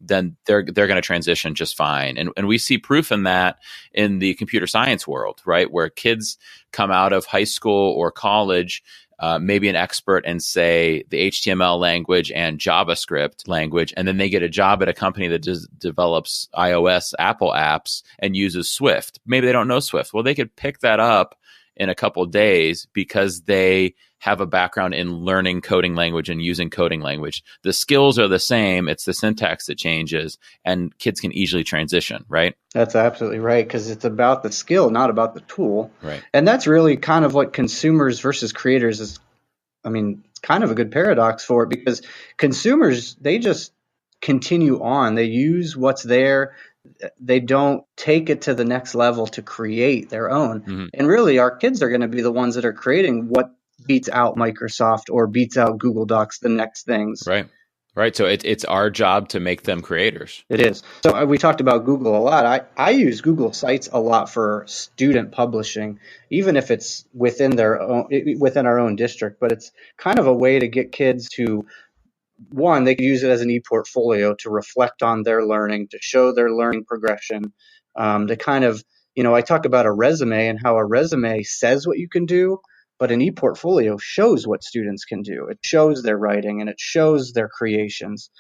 then they're going to transition just fine. And we see proof in that in the computer science world, right? Where kids come out of high school or college, maybe an expert in, say, the HTML language and JavaScript language, and then they get a job at a company that develops iOS, Apple apps and uses Swift. Maybe they don't know Swift. Well, they could pick that up in a couple of days because they have a background in learning coding language and using coding language. The skills are the same. It's the syntax that changes, and kids can easily transition, right? That's absolutely right, because it's about the skill, not about the tool. Right. And that's really kind of what consumers versus creators is. I mean, it's kind of a good paradox for it, because consumers, they just continue on. They use what's there. They don't take it to the next level to create their own. And really, our kids are going to be the ones that are creating what beats out Microsoft or beats out Google Docs, the next things. Right. Right. So it's our job to make them creators. It is. So we talked about Google a lot. I use Google Sites a lot for student publishing, even if it's within our own district. But it's kind of a way to get kids to, one, they could use it as an e-portfolio to reflect on their learning, to show their learning progression, to kind of, I talk about a resume and how a resume says what you can do, but an e-portfolio shows what students can do. It shows their writing and it shows their creations.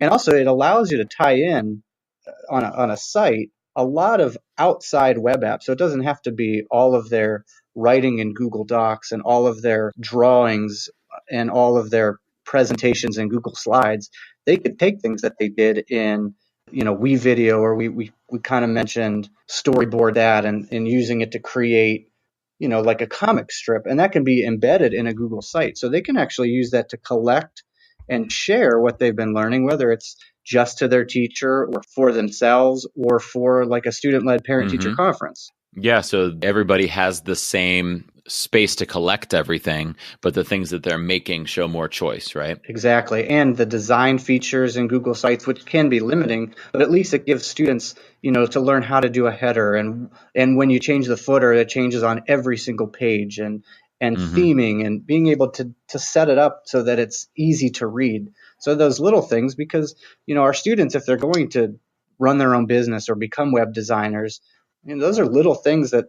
And also it allows you to tie in on a site a lot of outside web apps. So it doesn't have to be all of their writing in Google Docs and all of their drawings and all of their presentations in Google Slides. They could take things that they did in WeVideo, or we kind of mentioned Storyboard that and using it to create like a comic strip, and that can be embedded in a Google site. So they can actually use that to collect and share what they've been learning, whether it's just to their teacher or for themselves or for like a student-led parent-teacher conference. Yeah, so everybody has the same space to collect everything, but the things that they're making show more choice, right? Exactly. And the design features in Google Sites, which can be limiting, but at least it gives students, to learn how to do a header. And when you change the footer, it changes on every single page, and theming and being able to set it up so that it's easy to read. So those little things, because, our students, if they're going to run their own business or become web designers, those are little things that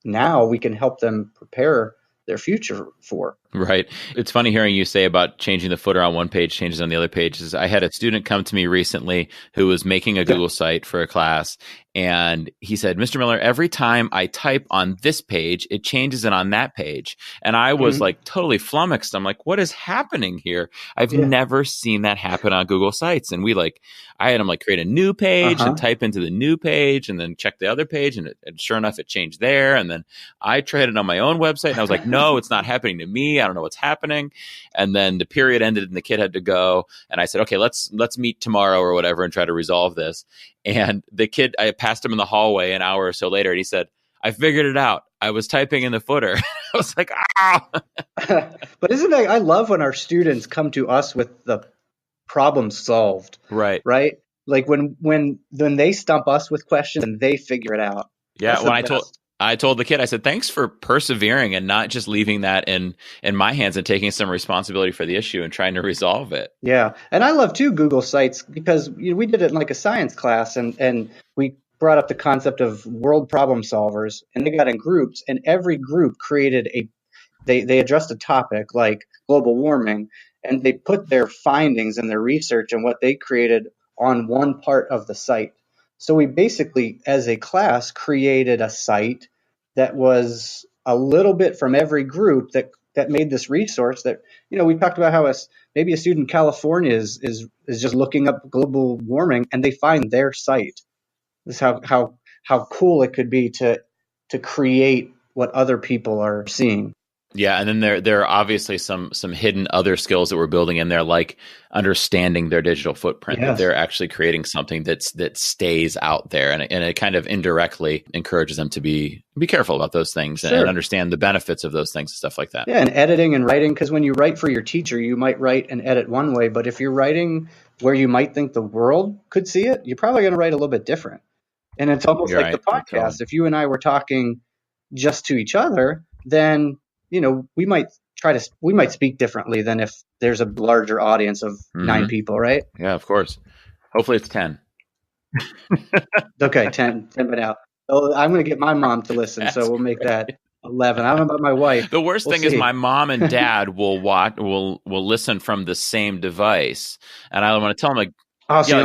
now we can help them prepare their future for. Right. It's funny hearing you say about changing the footer on one page, changes on the other pages. I had a student come to me recently who was making a Google site for a class, and he said, Mr. Miller, every time I type on this page, it changes it on that page. And I was like totally flummoxed. I'm like, what is happening here? I've never seen that happen on Google Sites. And I had him create a new page and type into the new page and then check the other page. And sure enough, it changed there. And then I tried it on my own website and I was like, no, it's not happening to me. I don't know what's happening. And then the period ended and the kid had to go. And I said, okay, let's meet tomorrow or whatever and try to resolve this. And the kid, I passed him in the hallway an hour or so later, and he said, I figured it out. I was typing in the footer. I was like, ah. But isn't it, I love when our students come to us with the problem solved. Right. Right. Like when they stump us with questions and they figure it out. Yeah. When I told the kid, I said, thanks for persevering and not just leaving that in my hands and taking some responsibility for the issue and trying to resolve it. Yeah. And I love too Google Sites because we did it in a science class and we brought up the concept of world problem solvers, and they got in groups, and every group created they addressed a topic like global warming, and they put their findings and their research and what they created on one part of the site. So we basically, as a class, created a site that was a little bit from every group that made this resource that, we talked about how maybe a student in California is just looking up global warming and they find their site. This is how cool it could be to create what other people are seeing. Yeah, and then there are obviously some hidden other skills that we're building in there, like understanding their digital footprint. That they're actually creating something that stays out there, and it kind of indirectly encourages them to be careful about those things and understand the benefits of those things and stuff like that. Yeah, and editing and writing, because when you write for your teacher, you might write and edit one way, but if you're writing where you might think the world could see it, you're probably going to write a little bit different. And it's almost like the podcast. If you and I were talking just to each other, then we might speak differently than if there's a larger audience of 9 people, right? Yeah, of course. Hopefully it's 10. Okay, 10 by now. So I'm going to get my mom to listen, so we'll make that 11. I don't know about my wife. The worst thing is my mom and dad will listen from the same device, and I want to tell them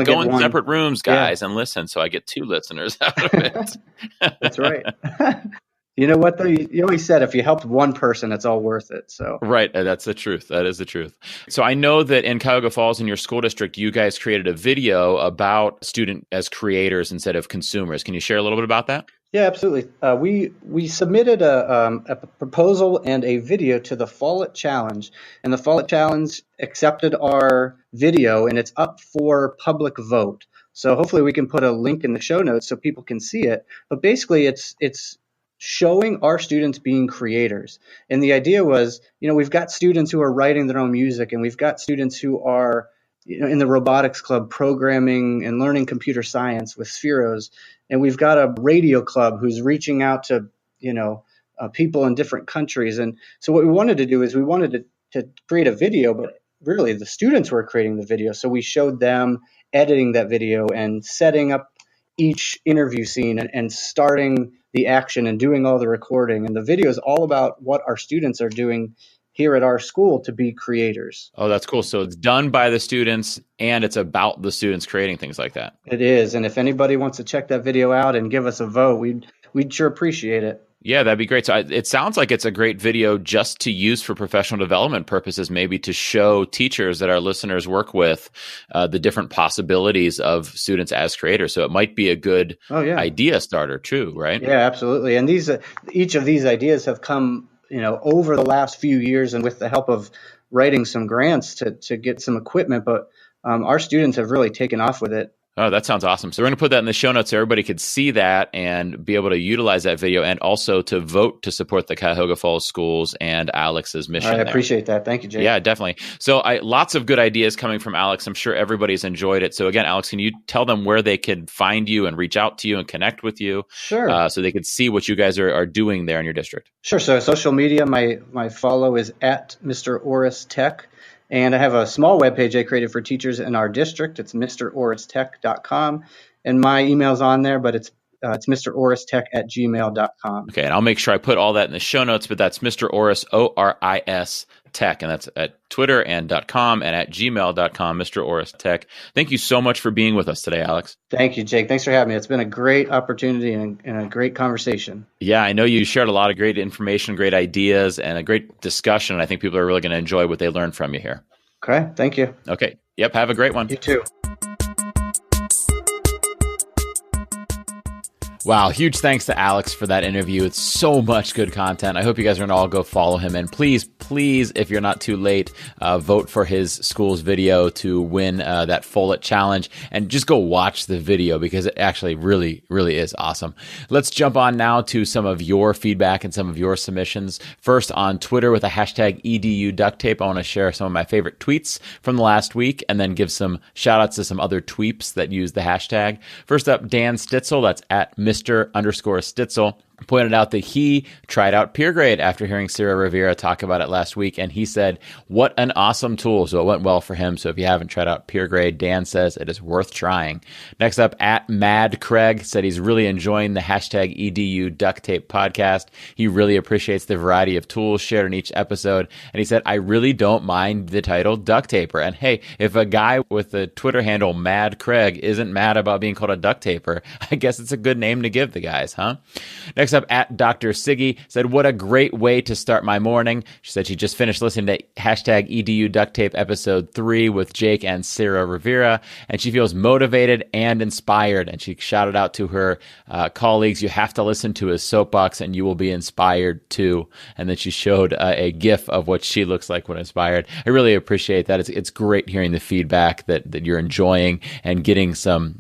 go in separate rooms, guys, and listen. So I get 2 listeners out of it. That's right. You know what, though? You always said if you helped one person, it's all worth it. So right. That's the truth. That is the truth. So I know that in Cuyahoga Falls, in your school district, you guys created a video about student as creators instead of consumers. Can you share a little bit about that? Yeah, absolutely. We submitted a proposal and a video to the Follett Challenge, and the Follett Challenge accepted our video, and it's up for public vote. So hopefully we can put a link in the show notes so people can see it. But basically, it's showing our students being creators. And the idea was, we've got students who are writing their own music, and we've got students who are, in the robotics club programming and learning computer science with Spheros. And we've got a radio club who's reaching out to, people in different countries. And so what we wanted to do is we wanted to create a video, but really the students were creating the video. So we showed them editing that video and setting up each interview scene and starting the action and doing all the recording. And the video is all about what our students are doing here at our school to be creators. Oh, that's cool. So it's done by the students and it's about the students creating things like that. It is. And if anybody wants to check that video out and give us a vote, we'd sure appreciate it. Yeah, that'd be great. So it sounds like it's a great video just to use for professional development purposes, maybe to show teachers that our listeners work with the different possibilities of students as creators. So it might be a good idea starter too, right? Yeah, absolutely. And each of these ideas have come, over the last few years and with the help of writing some grants to get some equipment. But our students have really taken off with it. Oh, that sounds awesome. So we're going to put that in the show notes so everybody could see that and be able to utilize that video and also to vote to support the Cuyahoga Falls schools and Alex's mission. I appreciate that. Thank you, Jake. Yeah, definitely. So lots of good ideas coming from Alex. I'm sure everybody's enjoyed it. So again, Alex, can you tell them where they can find you and reach out to you and connect with you? Sure. So they can see what you guys are doing there in your district. Sure. So social media, my follow is at Mr. Oris Tech. And I have a small webpage I created for teachers in our district. It's mroristech.com. And my email's on there, but it's mroristech@gmail.com. Okay, and I'll make sure I put all that in the show notes, but that's Mr. Oris, Oris Tech, and that's at Twitter and .com and at gmail.com, Mr. Oris Tech. Thank you so much for being with us today, Alex. Thank you, Jake. Thanks for having me. It's been a great opportunity and a great conversation. Yeah, I know you shared a lot of great information, great ideas, and a great discussion. And I think people are really going to enjoy what they learned from you here. Okay, thank you. Okay, yep, have a great one. You too. Wow, huge thanks to Alex for that interview. It's so much good content. I hope you guys are going to all go follow him. And please, if you're not too late, vote for his school's video to win that Follett challenge. And just go watch the video because it actually really, really is awesome. Let's jump on now to some of your feedback and some of your submissions. First, on Twitter with the hashtag EDUDuctTape, I want to share some of my favorite tweets from the last week and then give some shout outs to some other tweeps that use the hashtag. First up, Dan Stitzel, that's at Mr._Stitzel, pointed out that he tried out Peer Grade after hearing Sarah Rivera talk about it last week, and he said, what an awesome tool. So it went well for him. So if you haven't tried out Peer Grade, Dan says it is worth trying. Next up, at Mad Craig said he's really enjoying the hashtag EDUDuctTape podcast. He really appreciates the variety of tools shared in each episode. And he said, I really don't mind the title Duct Taper. And hey, if a guy with the Twitter handle Mad Craig isn't mad about being called a duct taper, I guess it's a good name to give the guys, huh? Next up, at Dr. Siggy said, what a great way to start my morning. She said she just finished listening to hashtag EDUDuctTape episode 3 with Jake and Sarah Rivera, and she feels motivated and inspired. And she shouted out to her colleagues, you have to listen to his soapbox and you will be inspired too. And then she showed a GIF of what she looks like when inspired. I really appreciate that. It's great hearing the feedback that you're enjoying and getting some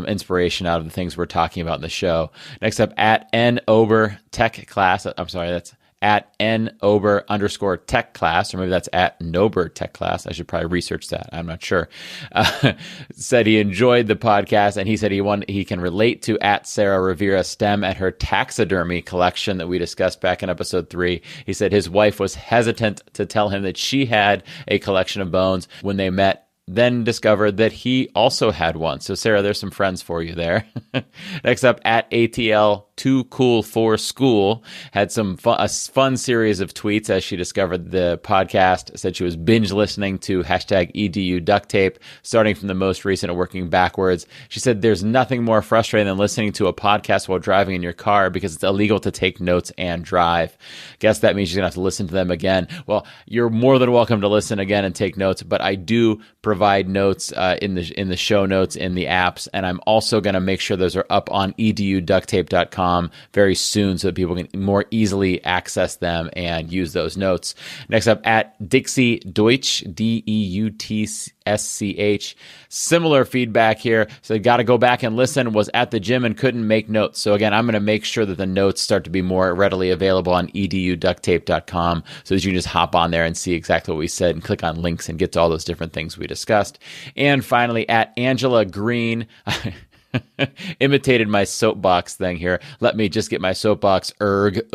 inspiration out of the things we're talking about in the show. Next up, at N Ober Tech Class. I'm sorry, that's at N Ober _ Tech Class, or maybe that's at Nober Tech Class. I should probably research that. I'm not sure. Said he enjoyed the podcast, and he said he can relate to at Sarah Rivera STEM at her taxidermy collection that we discussed back in episode 3. He said his wife was hesitant to tell him that she had a collection of bones when they met, then discovered that he also had one. So Sarah, there's some friends for you there. Next up, at ATL Too Cool for School had a fun series of tweets as she discovered the podcast. Said she was binge listening to hashtag EDUDuctTape, starting from the most recent and working backwards. She said there's nothing more frustrating than listening to a podcast while driving in your car because it's illegal to take notes and drive. Guess that means you're going to have to listen to them again. Well, you're more than welcome to listen again and take notes, but I do provide notes in the show notes in the apps, and I'm also going to make sure those are up on eduducttape.com very soon so that people can more easily access them and use those notes. Next up, at Dixie Deutsch, DEUTSCH, similar feedback here. So got to go back and listen, was at the gym and couldn't make notes. So again, I'm going to make sure that the notes start to be more readily available on eduducttape.com so that you can just hop on there and see exactly what we said and click on links and get to all those different things we discussed. And finally, at Angela Green, imitated my soapbox thing here. Let me just get my soapbox. Erg.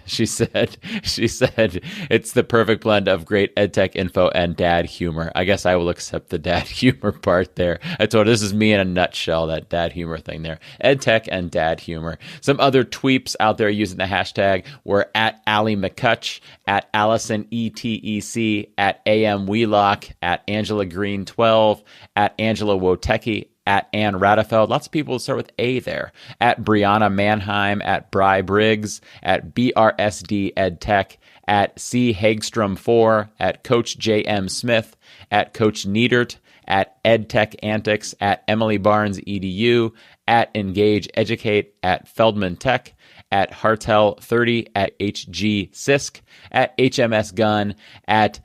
She said it's the perfect blend of great edtech info and dad humor. I guess I will accept the dad humor part there. I told her this is me in a nutshell, that dad humor thing there. Edtech and dad humor. Some other tweeps out there using the hashtag were at Allie McCutch, at Allison ETEC, at AM Wheelock, at Angela Green 12, at Angela Wotecki, at Ann Radefeld. Lots of people start with A there. At Brianna Mannheim, at Bri Briggs, at BRSD EdTech, at C Hagstrom 4, at Coach JM Smith, at Coach Niedert, at EdTech Antics, at Emily Barnes EDU, at Engage Educate, at Feldman Tech, at Hartel 30, at HG Sisk, at HMS Gun, at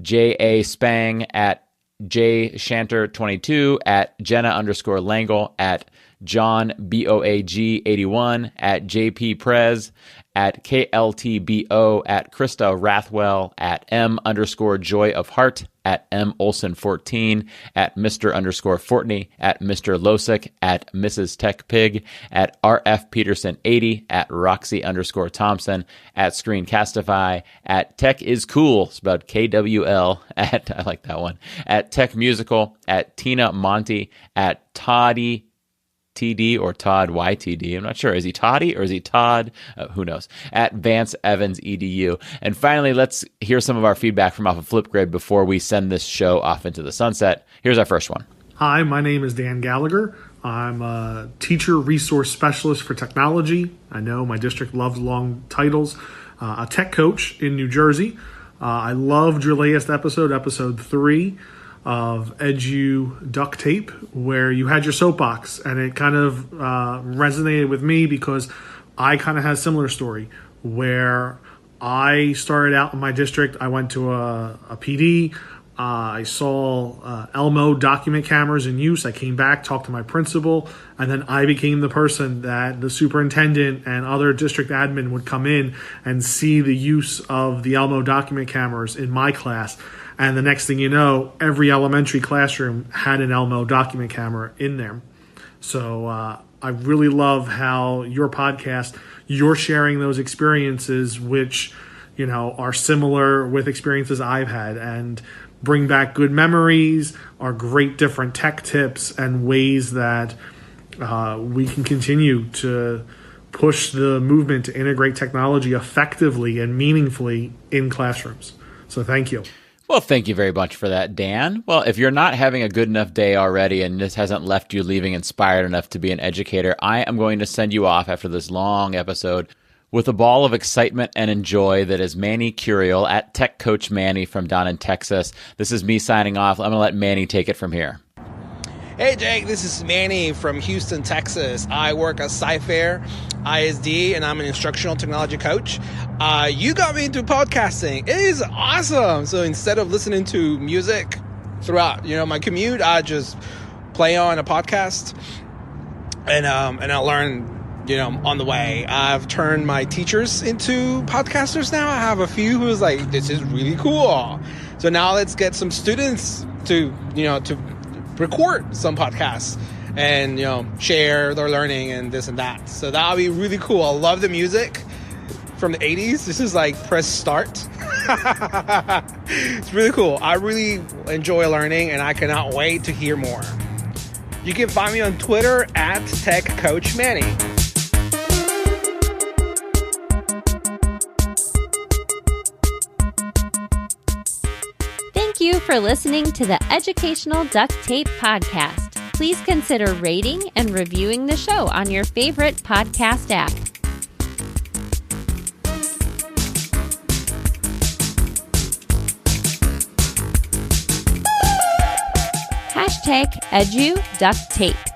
JA Spang, at JShanter22, at Jenna_Langle, at John BOAG81, at JP Prez, at KLTBO, at Krista Rathwell, at M_Joy of Heart, at M Olson 14, at Mr. Fortney, at Mr. Losick, at Mrs. Tech Pig, at RF Peterson 80, at Roxy _Thompson, at Screencastify, at Tech is Cool, spelled KWL, at, I like that one, at Tech Musical, at Tina Monty, at Toddy TD or Todd YTD. I'm not sure. Is he Toddy or is he Todd? Who knows? At Vance Evans EDU. And finally, let's hear some of our feedback from off of Flipgrid before we send this show off into the sunset. Here's our first one. Hi, my name is Dan Gallagher. I'm a teacher resource specialist for technology. I know my district loves long titles. A tech coach in New Jersey. I loved your latest episode 3. Of Edu Duct Tape, where you had your soapbox, and it kind of resonated with me because I kind of had a similar story where I started out in my district. I went to a PD. I saw Elmo document cameras in use. I came back, talked to my principal, and then I became the person that the superintendent and other district admin would come in and see the use of the Elmo document cameras in my class. And the next thing you know, every elementary classroom had an Elmo document camera in there. So I really love how your podcast, you're sharing those experiences, which, you know, are similar with experiences I've had and bring back good memories, are great different tech tips and ways that we can continue to push the movement to integrate technology effectively and meaningfully in classrooms. So thank you. Well, thank you very much for that, Dan. Well, if you're not having a good enough day already and this hasn't left you leaving inspired enough to be an educator, I am going to send you off after this long episode with a ball of excitement and enjoy that is Manny Curiel at Tech Coach Manny from down in Texas. This is me signing off. I'm going to let Manny take it from here. Hey Jake, this is Manny from Houston, Texas. I work at Sci-Fair ISTE, and I'm an instructional technology coach. You got me into podcasting. It is awesome. So instead of listening to music throughout, my commute, I just play on a podcast, and I learn, on the way. I've turned my teachers into podcasters now. I have a few who's like, this is really cool. So now let's get some students to record some podcasts and share their learning and this and that. So that'll be really cool. I love the music from the 80s. This is like press start. It's really cool. I really enjoy learning, and I cannot wait to hear more. You can find me on Twitter at TechCoachManny. Thank you for listening to the Educational Duct Tape Podcast. Please consider rating and reviewing the show on your favorite podcast app. #EduDuctTape.